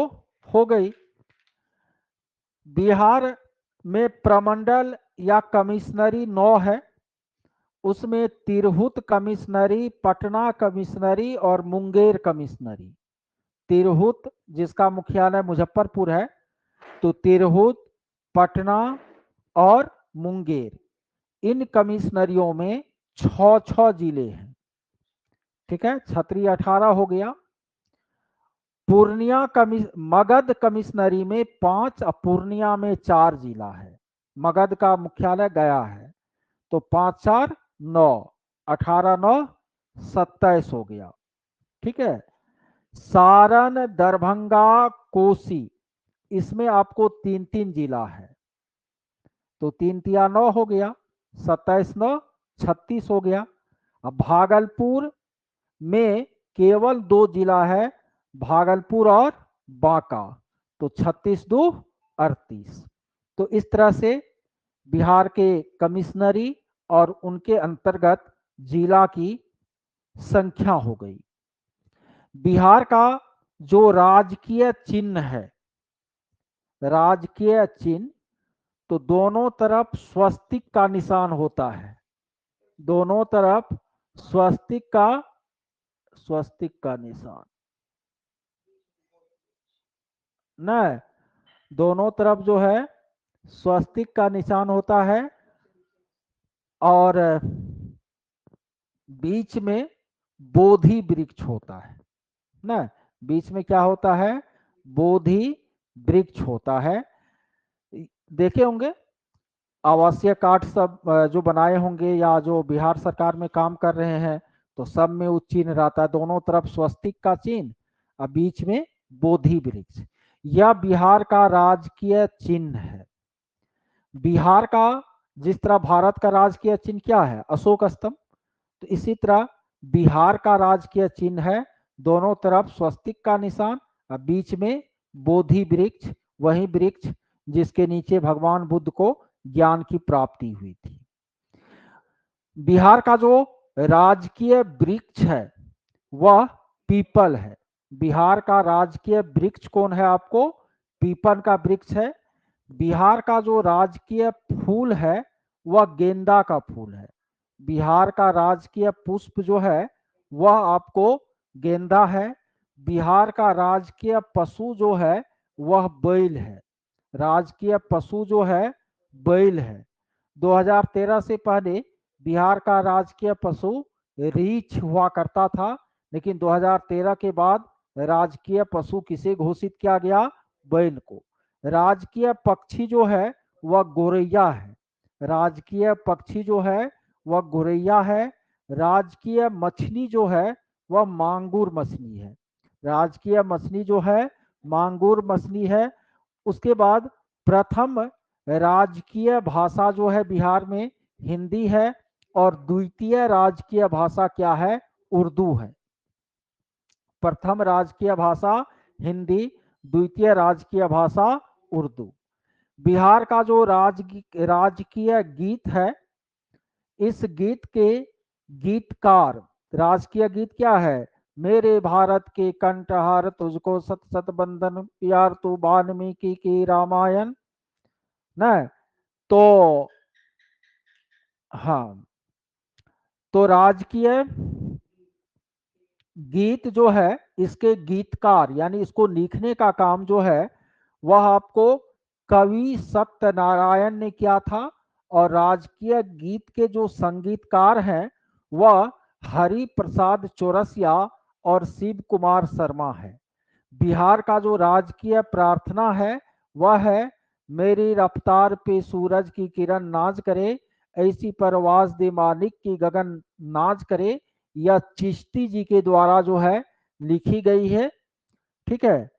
हो गई। बिहार में प्रमंडल या कमिश्नरी 9 है, उसमें तिरहुत कमिश्नरी, पटना कमिश्नरी और मुंगेर कमिश्नरी। तिरहुत जिसका मुख्यालय मुजफ्फरपुर है, तो तिरहुत, पटना और मुंगेर इन कमिश्नरियों में 6 जिले हैं। ठीक है, क्षत्रिय 18 हो गया। पूर्णिया मगध कमिश्नरी में 5, पूर्णिया में 4 जिला है। मगध का मुख्यालय गया है, तो 5 4 9, 18 9 27 हो गया। ठीक है, सारण, दरभंगा, कोसी, इसमें आपको 3 जिला है, तो 3 तिया 9 हो गया, 27 9 36 हो गया। अब भागलपुर में केवल 2 जिला है, भागलपुर और बांका, तो 36 2 38। तो इस तरह से बिहार के कमिश्नरी और उनके अंतर्गत जिला की संख्या हो गई। बिहार का जो राजकीय चिन्ह है, राजकीय चिन्ह, तो दोनों तरफ स्वस्तिक का निशान होता है, दोनों तरफ स्वस्तिक का निशान, न दोनों तरफ जो है स्वस्तिक का निशान होता है, और बीच में बोधि वृक्ष होता है ना, बीच में क्या होता है, बोधि वृक्ष होता है। देखे होंगे आवासीय कार्ड सब जो बनाए होंगे या जो बिहार सरकार में काम कर रहे हैं, तो सब में वो चिन्ह रहता है, दोनों तरफ स्वस्तिक का चिन्ह और बीच में बोधि वृक्ष। यह बिहार का राजकीय चिन्ह है। बिहार का जिस तरह भारत का राजकीय चिन्ह क्या है, अशोक स्तंभ, तो इसी तरह बिहार का राजकीय चिन्ह है, दोनों तरफ स्वस्तिक का निशान और बीच में बोधि वृक्ष, वही वृक्ष जिसके नीचे भगवान बुद्ध को ज्ञान की प्राप्ति हुई थी। बिहार का जो राजकीय वृक्ष है वह पीपल है। बिहार का राजकीय वृक्ष कौन है, आपको पीपल का वृक्ष है। बिहार का जो राजकीय फूल है वह गेंदा का फूल है। बिहार का राजकीय पुष्प जो है वह आपको गेंदा है। बिहार का राजकीय पशु जो है वह बैल है। राजकीय पशु जो है बैल है। 2013 से पहले बिहार का राजकीय पशु रीछ हुआ करता था, लेकिन 2013 के बाद राजकीय पशु किसे घोषित किया गया, बैल को। राजकीय पक्षी जो है वह गोरैया है। राजकीय पक्षी जो है वह गोरैया है। राजकीय मछली जो है वह मांगुर मछली है। राजकीय मछली जो है मांगुर मछली है। उसके बाद प्रथम राजकीय भाषा जो है बिहार में हिंदी है, और द्वितीय राजकीय भाषा क्या है, उर्दू है। प्रथम राजकीय भाषा हिंदी, द्वितीय राजकीय भाषा उर्दू। बिहार का जो राजकीय गीत है, इस गीत के गीतकार, राजकीय गीत क्या है, मेरे भारत के कंठहार तुझको सत सत बंदन प्यार तू वाल्मीकि की रामायण न। तो हाँ, तो राजकीय गीत जो है इसके गीतकार यानी इसको लिखने का काम जो है वह आपको कवि सत्यनारायण ने किया था, और राजकीय गीत के जो संगीतकार हैं वह हरि प्रसाद चौरसिया और शिव कुमार शर्मा है। बिहार का जो राजकीय प्रार्थना है वह है, मेरी रफ्तार पे सूरज की किरण नाच करे, ऐसी परवाज दे मालिक की गगन नाच करे। यह चिश्ती जी के द्वारा जो है लिखी गई है। ठीक है,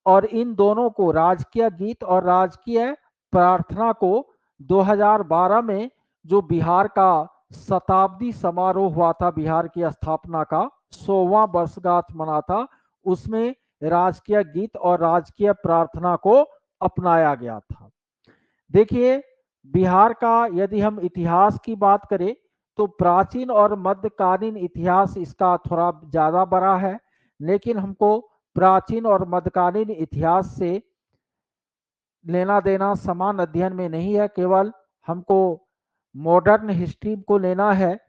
और इन दोनों को, राजकीय गीत और राजकीय प्रार्थना को 2012 में जो बिहार का शताब्दी समारोह हुआ था बिहार की स्थापना का, 100वां वर्षगांठ मना था। उसमें राजकीय गीत और राजकीय प्रार्थना को अपनाया गया था। देखिए, बिहार का यदि हम इतिहास की बात करें तो प्राचीन और मध्यकालीन इतिहास इसका थोड़ा ज़्यादा बड़ा है, लेकिन हमको प्राचीन और मध्यकालीन इतिहास से लेना देना समान अध्ययन में नहीं है, केवल हमको मॉडर्न हिस्ट्री को लेना है।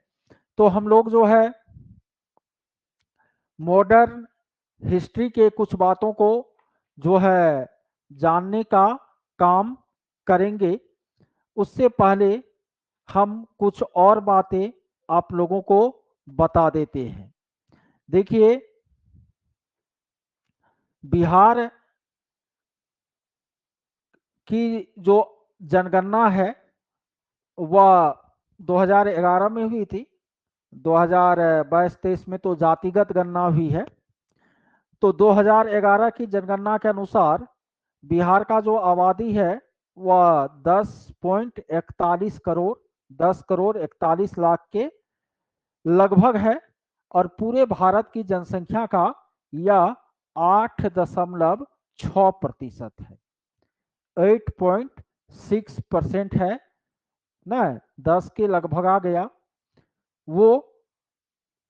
तो हम लोग जो है मॉडर्न हिस्ट्री के कुछ बातों को जो है जानने का काम करेंगे। उससे पहले हम कुछ और बातें आप लोगों को बता देते हैं। देखिए, बिहार की जो जनगणना है वह 2011 में हुई थी। 2022-23 में तो जातिगत गणना हुई है। तो 2011 की जनगणना के अनुसार बिहार का जो आबादी है वह 10.41 करोड़ 10 करोड़ 41 लाख के लगभग है, और पूरे भारत की जनसंख्या का यह 8.6% है। 8.6% है ना, 10 के लगभग आ गया। वो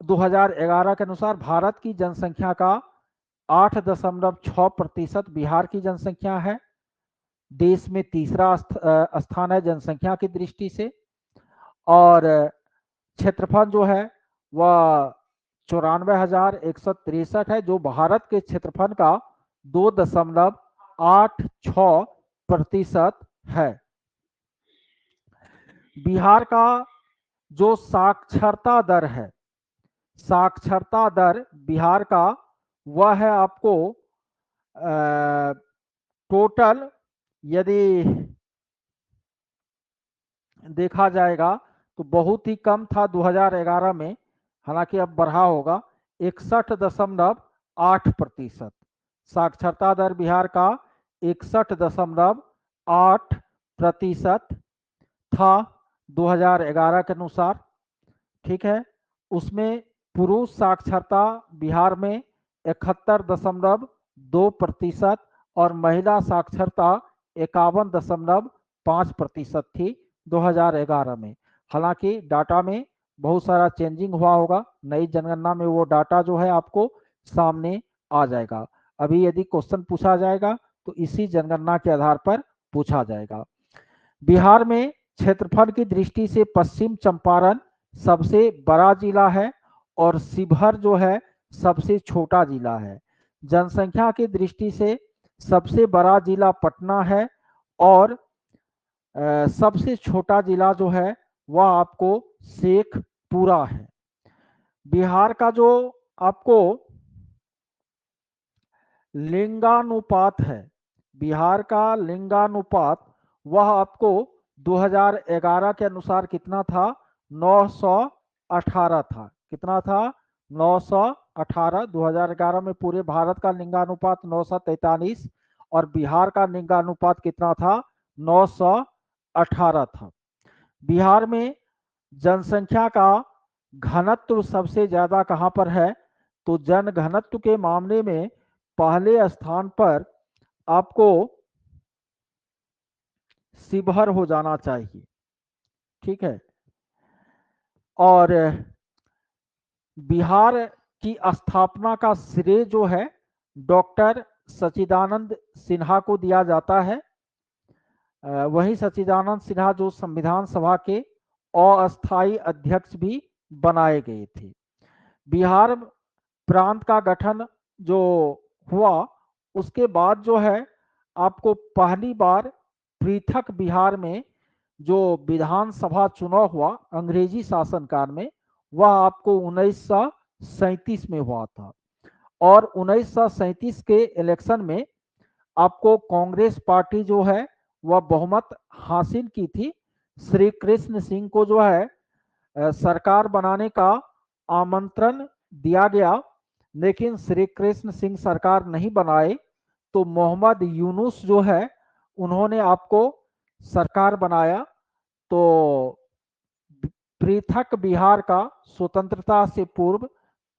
2011 के अनुसार भारत की जनसंख्या का 8.6% बिहार की जनसंख्या है। देश में तीसरा स्थान है जनसंख्या की दृष्टि से, और क्षेत्रफल जो है वह 94,163 है, जो भारत के क्षेत्रफल का 2.86% है। बिहार का जो साक्षरता दर है, साक्षरता दर बिहार का वह है आपको टोटल यदि देखा जाएगा तो बहुत ही कम था 2011 में, हालांकि अब बढ़ा होगा। 61.8% साक्षरता दर बिहार का 61.8% था 2011 के अनुसार। ठीक है, उसमें पुरुष साक्षरता बिहार में 71.2% और महिला साक्षरता 51.5% थी 2011 में। हालांकि डाटा में बहुत सारा चेंजिंग हुआ होगा, नई जनगणना में वो डाटा जो है आपको सामने आ जाएगा। अभी यदि क्वेश्चन पूछा जाएगा तो इसी जनगणना के आधार पर पूछा जाएगा। बिहार में क्षेत्रफल की दृष्टि से पश्चिम चंपारण सबसे बड़ा जिला है और शिवहर जो है सबसे छोटा जिला है। जनसंख्या की दृष्टि से सबसे बड़ा जिला पटना है, और सबसे छोटा जिला जो है वह आपको शेखपुरा है। बिहार का जो आपको लिंगानुपात है, बिहार का लिंगानुपात वह आपको 2011 के अनुसार कितना था? 918 था। कितना था? 918। 2011 में पूरे भारत का लिंगानुपात 943 और बिहार का लिंगानुपात कितना था? 918 था। बिहार में जनसंख्या का घनत्व सबसे ज्यादा कहां पर है? तो जन घनत्व के मामले में पहले स्थान पर आपको शिवहर हो जाना चाहिए। ठीक है, और बिहार की स्थापना का श्रेय जो है डॉक्टर सच्चिदानंद सिन्हा को दिया जाता है। वही सच्चिदानंद सिन्हा जो संविधान सभा के अस्थायी अध्यक्ष भी बनाए गए थे। बिहार प्रांत का गठन जो हुआ उसके बाद जो है आपको पहली बार पृथक बिहार में जो विधानसभा चुनाव हुआ अंग्रेजी शासनकाल में, वह आपको 1937 में हुआ था। और 1937 के इलेक्शन में आपको कांग्रेस पार्टी जो है वह बहुमत हासिल की थी। श्री कृष्ण सिंह को जो है सरकार बनाने का आमंत्रण दिया गया, लेकिन श्री कृष्ण सिंह सरकार नहीं बनाए, तो मोहम्मद यूनुस जो है उन्होंने आपको सरकार बनाया। तो पृथक बिहार का स्वतंत्रता से पूर्व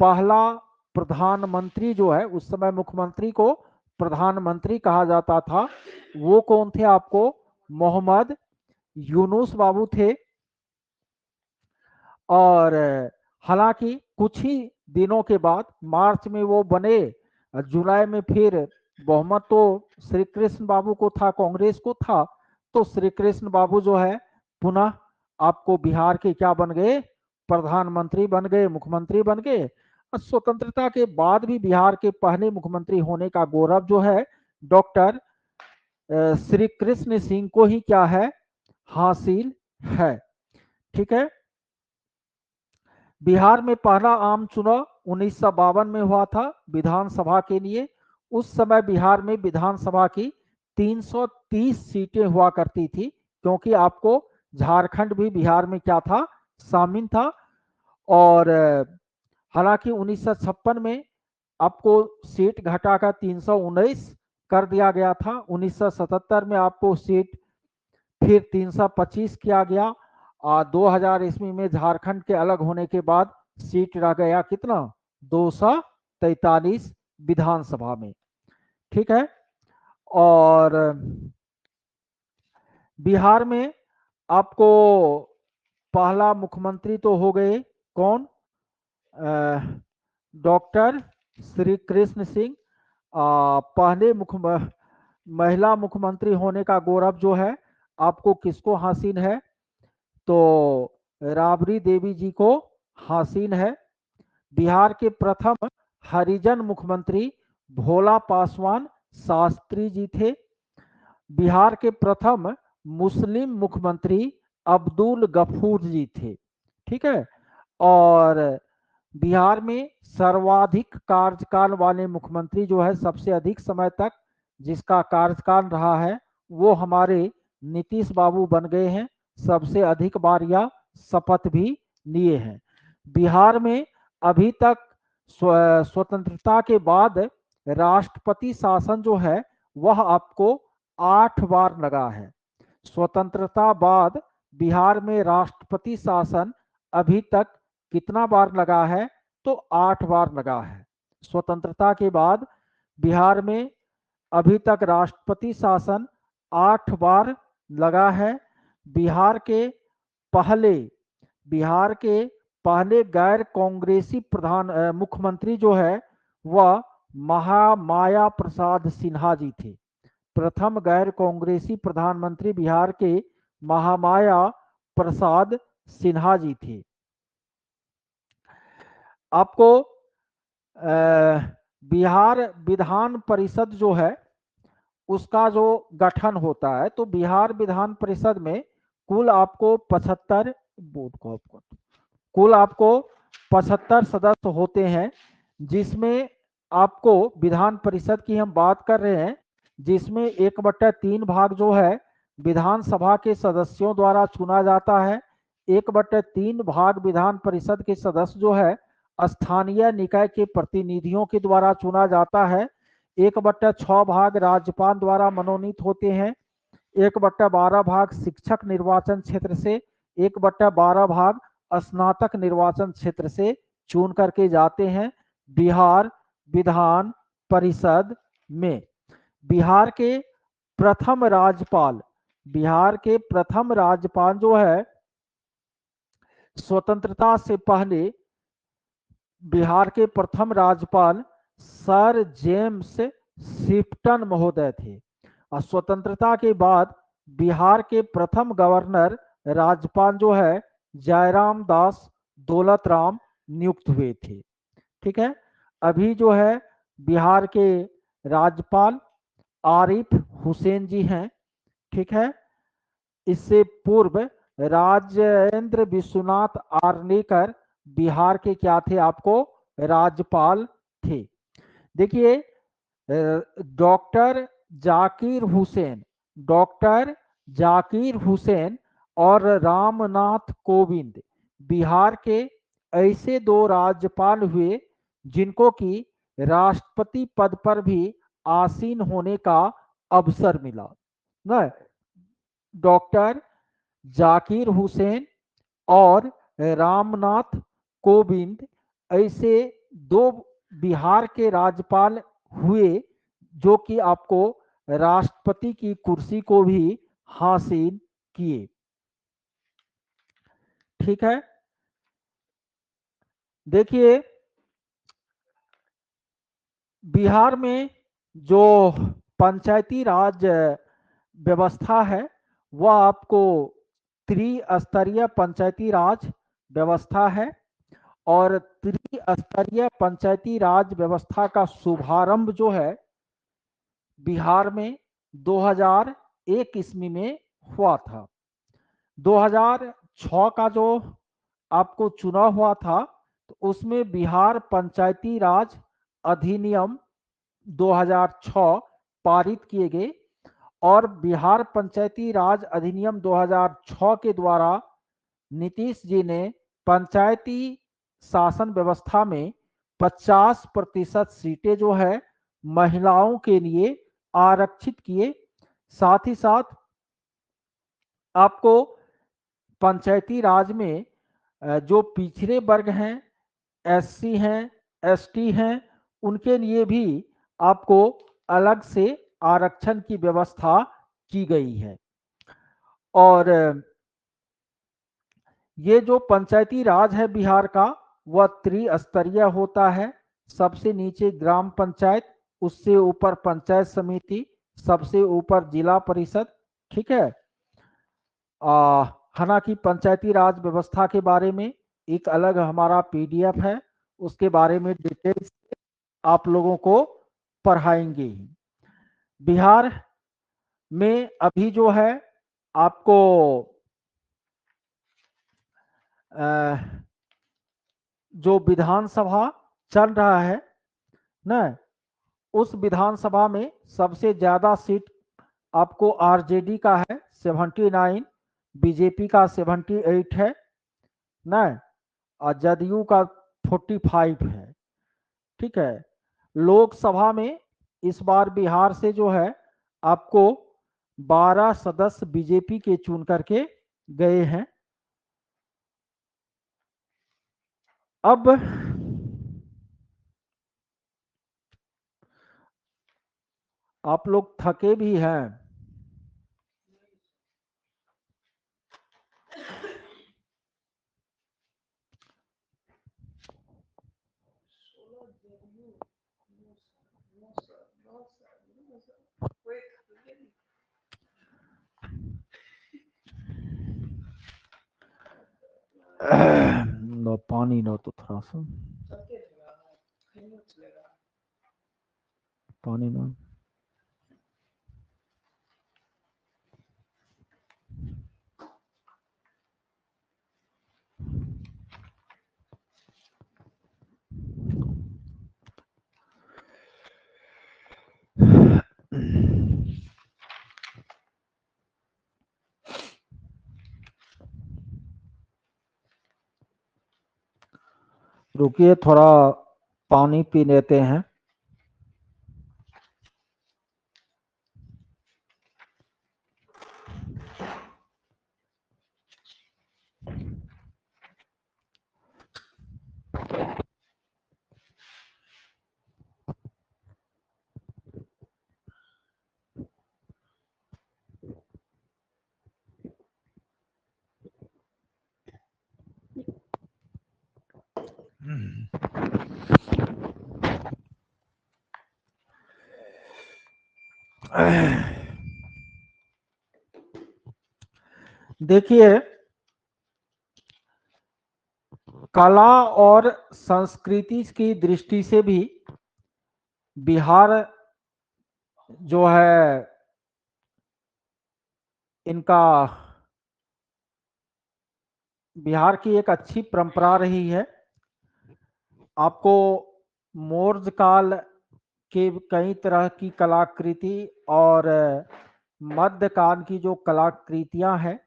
पहला प्रधानमंत्री जो है, उस समय मुख्यमंत्री को प्रधानमंत्री कहा जाता था, वो कौन थे आपको? मोहम्मद यूनुस बाबू थे। और हालांकि कुछ ही दिनों के बाद मार्च में वो बने, जुलाई में फिर बहुमत तो श्री कृष्ण बाबू को था, कांग्रेस को था, तो श्री कृष्ण बाबू जो है पुनः आपको बिहार के क्या बन गए? प्रधानमंत्री बन गए, मुख्यमंत्री बन गए। और स्वतंत्रता के बाद भी बिहार के पहले मुख्यमंत्री होने का गौरव जो है डॉक्टर श्री कृष्ण सिंह को ही क्या है? हासिल है। ठीक है। बिहार में पहला आम चुनाव 1952 में हुआ था विधानसभा के लिए। उस समय बिहार में विधानसभा की 330 सीटें हुआ करती थी, क्योंकि आपको झारखंड भी बिहार में क्या था? शामिल था। और हालांकि 1956 में आपको सीट घटाकर 319 कर दिया गया था। 1977 में आपको सीट फिर 325 किया गया। और 2000 ईस्वी में झारखंड के अलग होने के बाद सीट रह गया कितना? 243 विधानसभा में। ठीक है। और बिहार में आपको पहला मुख्यमंत्री तो हो गए कौन? डॉक्टर श्री कृष्ण सिंह। पहले महिला मुख्यमंत्री होने का गौरव जो है आपको किसको हासिल है? तो राबड़ी देवी जी को हासिल है। बिहार के प्रथम हरिजन मुख्यमंत्री भोला पासवान शास्त्री जी थे। बिहार के प्रथम मुस्लिम मुख्यमंत्री अब्दुल गफूर जी थे। ठीक है। और बिहार में सर्वाधिक कार्यकाल वाले मुख्यमंत्री जो है, सबसे अधिक समय तक जिसका कार्यकाल रहा है, वो हमारे नीतीश बाबू बन गए हैं। सबसे अधिक बार यह शपथ भी लिए हैं। बिहार में अभी तक स्वतंत्रता के बाद राष्ट्रपति शासन जो है वह आपको 8 बार लगा है। स्वतंत्रता बाद बिहार में राष्ट्रपति शासन अभी तक कितना बार लगा है? तो 8 बार लगा है। स्वतंत्रता के बाद बिहार में अभी तक राष्ट्रपति शासन 8 बार लगा है। बिहार के पहले बिहार के पहले गैर कांग्रेसी मुख्यमंत्री जो है वह महामाया प्रसाद सिन्हा जी थे। प्रथम गैर कांग्रेसी प्रधानमंत्री बिहार के महामाया प्रसाद सिन्हा जी थे। आपको बिहार विधान परिषद जो है उसका जो गठन होता है, तो बिहार विधान परिषद में कुल आपको 75 कुल आपको 75 सदस्य होते हैं, जिसमें आपको विधान परिषद की हम बात कर रहे हैं, जिसमें 1/3 भाग जो है विधानसभा के सदस्यों द्वारा चुना जाता है। 1/3 भाग विधान परिषद के सदस्य जो है स्थानीय निकाय के प्रतिनिधियों के द्वारा चुना जाता है। 1/6 भाग राज्यपाल द्वारा मनोनीत होते हैं। 1/12 भाग शिक्षक निर्वाचन क्षेत्र से, 1/12 भाग स्नातक निर्वाचन क्षेत्र से चुन करके जाते हैं बिहार विधान परिषद में। बिहार के प्रथम राज्यपाल जो है स्वतंत्रता से पहले बिहार के प्रथम राज्यपाल सर जेम्स शिफ्टन महोदय थे। और स्वतंत्रता के बाद बिहार के प्रथम गवर्नर राज्यपाल जो है जयराम दास दौलत राम नियुक्त हुए थे। ठीक है। अभी जो है बिहार के राज्यपाल आरिफ हुसैन जी हैं। ठीक है। इससे पूर्व राजेंद्र विश्वनाथ आर्लेकर बिहार के क्या थे? आपको राज्यपाल थे। देखिए डॉक्टर जाकिर हुसैन और रामनाथ कोविंद बिहार के ऐसे 2 राज्यपाल हुए जिनको कि राष्ट्रपति पद पर भी आसीन होने का अवसर मिला। न डॉक्टर जाकिर हुसैन और रामनाथ कोविंद ऐसे 2 बिहार के राज्यपाल हुए जो कि आपको राष्ट्रपति की कुर्सी को भी हासिल किए। ठीक है, देखिए बिहार में जो पंचायती राज व्यवस्था है वह आपको त्रिस्तरीय पंचायती राज व्यवस्था है और त्रिस्तरीय पंचायती राज व्यवस्था का शुभारंभ जो है बिहार में 2001 ईस्वी में हुआ था। 2006 का जो आपको चुनाव हुआ था तो उसमें बिहार पंचायती राज अधिनियम 2006 पारित किए गए और बिहार पंचायती राज अधिनियम 2006 के द्वारा नीतीश जी ने पंचायती शासन व्यवस्था में 50% सीटें जो है महिलाओं के लिए आरक्षित किए। साथ ही साथ आपको पंचायती राज में जो पिछड़े वर्ग हैं, एससी हैं, एसटी हैं, उनके लिए भी आपको अलग से आरक्षण की व्यवस्था की गई है। और ये जो पंचायती राज है बिहार का वह त्रिस्तरीय होता है। सबसे नीचे ग्राम पंचायत, उससे ऊपर पंचायत समिति, सबसे ऊपर जिला परिषद। ठीक है, हालांकि पंचायती राज व्यवस्था के बारे में एक अलग हमारा पीडीएफ है, उसके बारे में डिटेल्स आप लोगों को पढ़ाएंगे। बिहार में अभी जो है आपको जो विधानसभा चल रहा है ना, उस विधानसभा में सबसे ज्यादा सीट आपको आरजेडी का है 79, बीजेपी का 78 है ना, और जदयू का 45 है। ठीक है, लोकसभा में इस बार बिहार से जो है आपको 12 सदस्य बीजेपी के चुन करके गए हैं। अब आप लोग थके भी हैं, लो पानी लो तो थोड़ा सा पानी लो। रुकिए, थोड़ा पानी पी लेते हैं। देखिए, कला और संस्कृति की दृष्टि से भी बिहार जो है इनका बिहार की एक अच्छी परंपरा रही है। आपको मौर्य काल के कई तरह की कलाकृति और मध्यकाल की जो कलाकृतियां हैं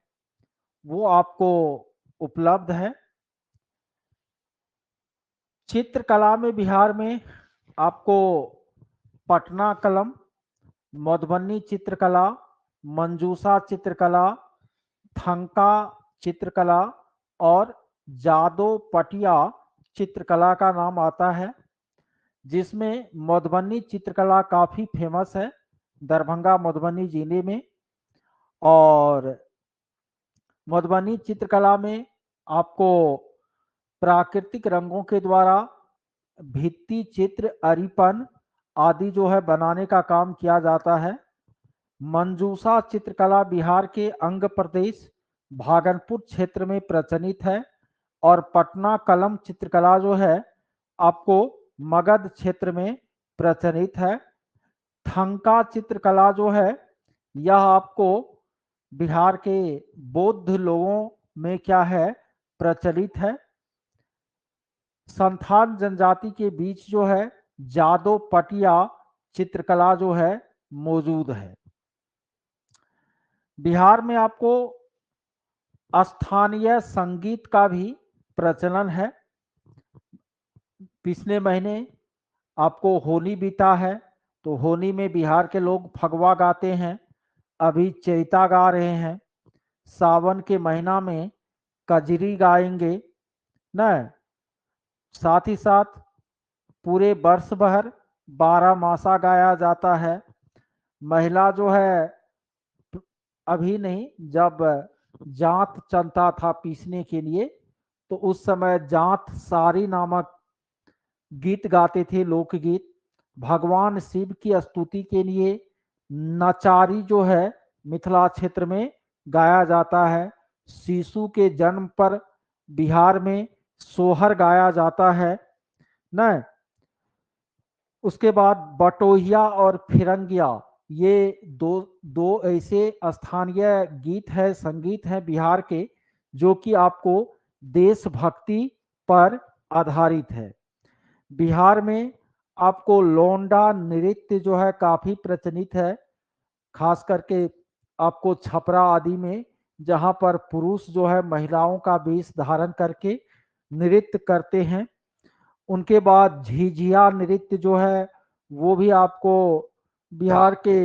वो आपको उपलब्ध है। चित्रकला में बिहार में आपको पटना कलम, मधुबनी चित्रकला, मंजूषा चित्रकला, थंका चित्रकला और जादो पटिया चित्रकला का नाम आता है, जिसमें मधुबनी चित्रकला काफी फेमस है दरभंगा मधुबनी जिले में। और मधुबनी चित्रकला में आपको प्राकृतिक रंगों के द्वारा भित्ति चित्र, अरिपन आदि जो है बनाने का काम किया जाता है। मंजूषा चित्रकला बिहार के अंग प्रदेश भागलपुर क्षेत्र में प्रचलित है। और पटना कलम चित्रकला जो है आपको मगध क्षेत्र में प्रचलित है। थंका चित्रकला जो है यह आपको बिहार के बौद्ध लोगों में क्या है प्रचलित है। संथाल जनजाति के बीच जो है जादो पटिया चित्रकला जो है मौजूद है। बिहार में आपको स्थानीय संगीत का भी प्रचलन है। पिछले महीने आपको होली बीता है, तो होली में बिहार के लोग फगवा गाते हैं, अभी चैता गा रहे हैं, सावन के महीना में कजरी गाएंगे न। साथ ही साथ पूरे वर्ष भर 12 मासा गाया जाता है। महिला जो है अभी नहीं, जब जांत चलता था पीसने के लिए तो उस समय जांत सारी नामक गीत गाते थे, लोकगीत। भगवान शिव की स्तुति के लिए नचारी जो है मिथिला क्षेत्र में गाया जाता है। शिशु के जन्म पर बिहार में सोहर गाया जाता है न। उसके बाद बटोहिया और फिरंगिया, ये दो दो ऐसे स्थानीय गीत है, संगीत है बिहार के, जो कि आपको देशभक्ति पर आधारित है। बिहार में आपको लोंडा नृत्य जो है काफी प्रचलित है, खास करके आपको छपरा आदि में, जहां पर पुरुष जो है महिलाओं का वेश धारण करके नृत्य करते हैं। उनके बाद झिझिया नृत्य जो है वो भी आपको बिहार के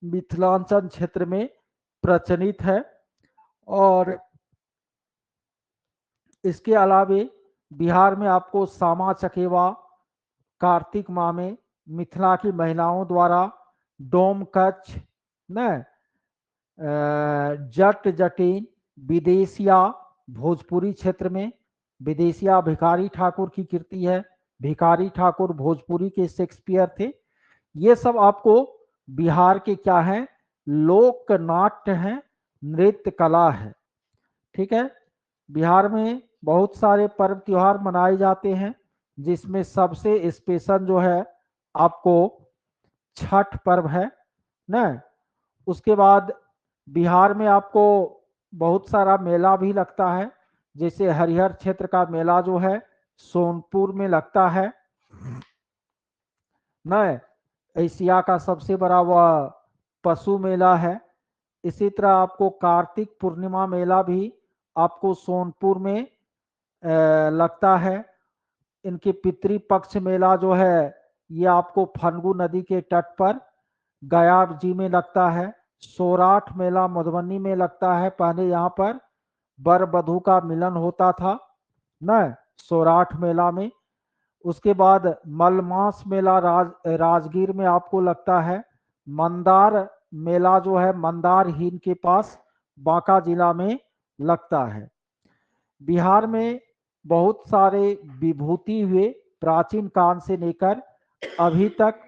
मिथिलांचल क्षेत्र में प्रचलित है। और इसके अलावे बिहार में आपको सामा चकेवा कार्तिक माह में मिथिला की महिलाओं द्वारा डोम कच्छ न, जट जटिन, विदेशिया भोजपुरी क्षेत्र में, विदेशिया भिखारी ठाकुर की कृति है। भिखारी ठाकुर भोजपुरी के शेक्सपियर थे। ये सब आपको बिहार के क्या है, लोक नाट्य है, नृत्य कला है। ठीक है। बिहार में बहुत सारे पर्व त्योहार मनाए जाते हैं, जिसमें सबसे स्पेशल जो है आपको छठ पर्व है न। उसके बाद बिहार में आपको बहुत सारा मेला भी लगता है, जैसे हरिहर क्षेत्र का मेला जो है सोनपुर में लगता है न। एशिया का सबसे बड़ा वह पशु मेला है। इसी तरह आपको कार्तिक पूर्णिमा मेला भी आपको सोनपुर में लगता है। इनके पितृपक्ष मेला जो है ये आपको फल्गु नदी के तट पर गया जी में लगता है। सौराठ मेला मधुबनी में लगता है। पहले यहाँ पर वर वधू का मिलन होता था न, सौराठ मेला में। उसके बाद मलमास मेला राजगीर में आपको लगता है। मंदार मेला जो है मंदार हिल के पास बांका जिला में लगता है। बिहार में बहुत सारे विभूति हुए, प्राचीन काल से लेकर अभी तक।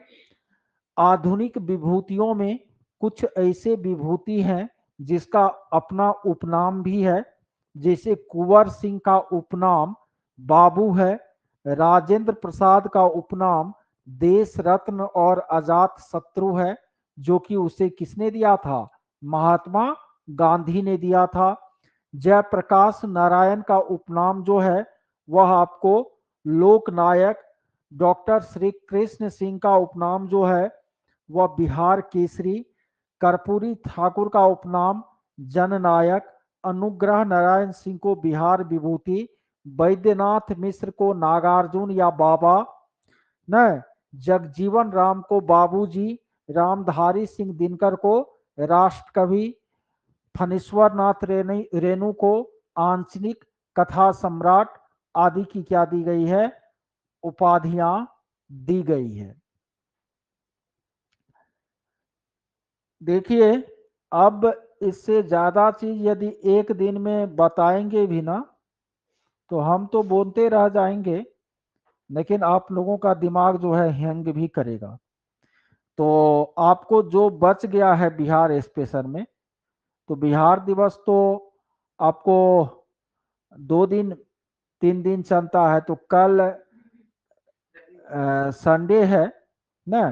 आधुनिक विभूतियों में कुछ ऐसे विभूति हैं जिसका अपना उपनाम भी है, जैसे कुंवर सिंह का उपनाम बाबू है। राजेंद्र प्रसाद का उपनाम देश रत्न और अजात शत्रु है, जो कि उसे किसने दिया था, महात्मा गांधी ने दिया था। जयप्रकाश नारायण का उपनाम जो है वह आपको लोकनायक। डॉक्टर श्री कृष्ण सिंह का उपनाम जो है वह बिहार केसरी। कर्पूरी ठाकुर का उपनाम जननायक। अनुग्रह नारायण सिंह को बिहार विभूति। वैद्यनाथ मिश्र को नागार्जुन या बाबा न। जगजीवन राम को बाबूजी। रामधारी सिंह दिनकर को राष्ट्र कवि। फणीश्वर नाथ रेणु को आंचलिक कथा सम्राट आदि की क्या दी गई है, उपाधियां दी गई है। देखिए, अब इससे ज्यादा चीज यदि एक दिन में बताएंगे भी ना, तो हम तो बोलते रह जाएंगे, लेकिन आप लोगों का दिमाग जो है हैंग भी करेगा। तो आपको जो बच गया है बिहार स्पेशल में, तो बिहार दिवस तो आपको 2 दिन 3 दिन चलता है, तो कल संडे है ना,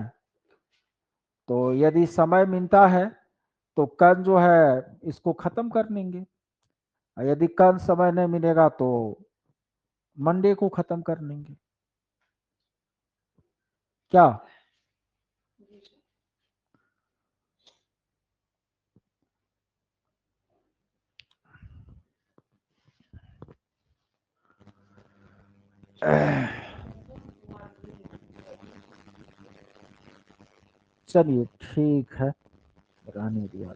तो यदि समय मिलता है तो कल जो है इसको खत्म कर लेंगे। यदि कल समय नहीं मिलेगा तो मंडे को खत्म कर लेंगे, क्या? चलिए ठीक है, रहने दिया।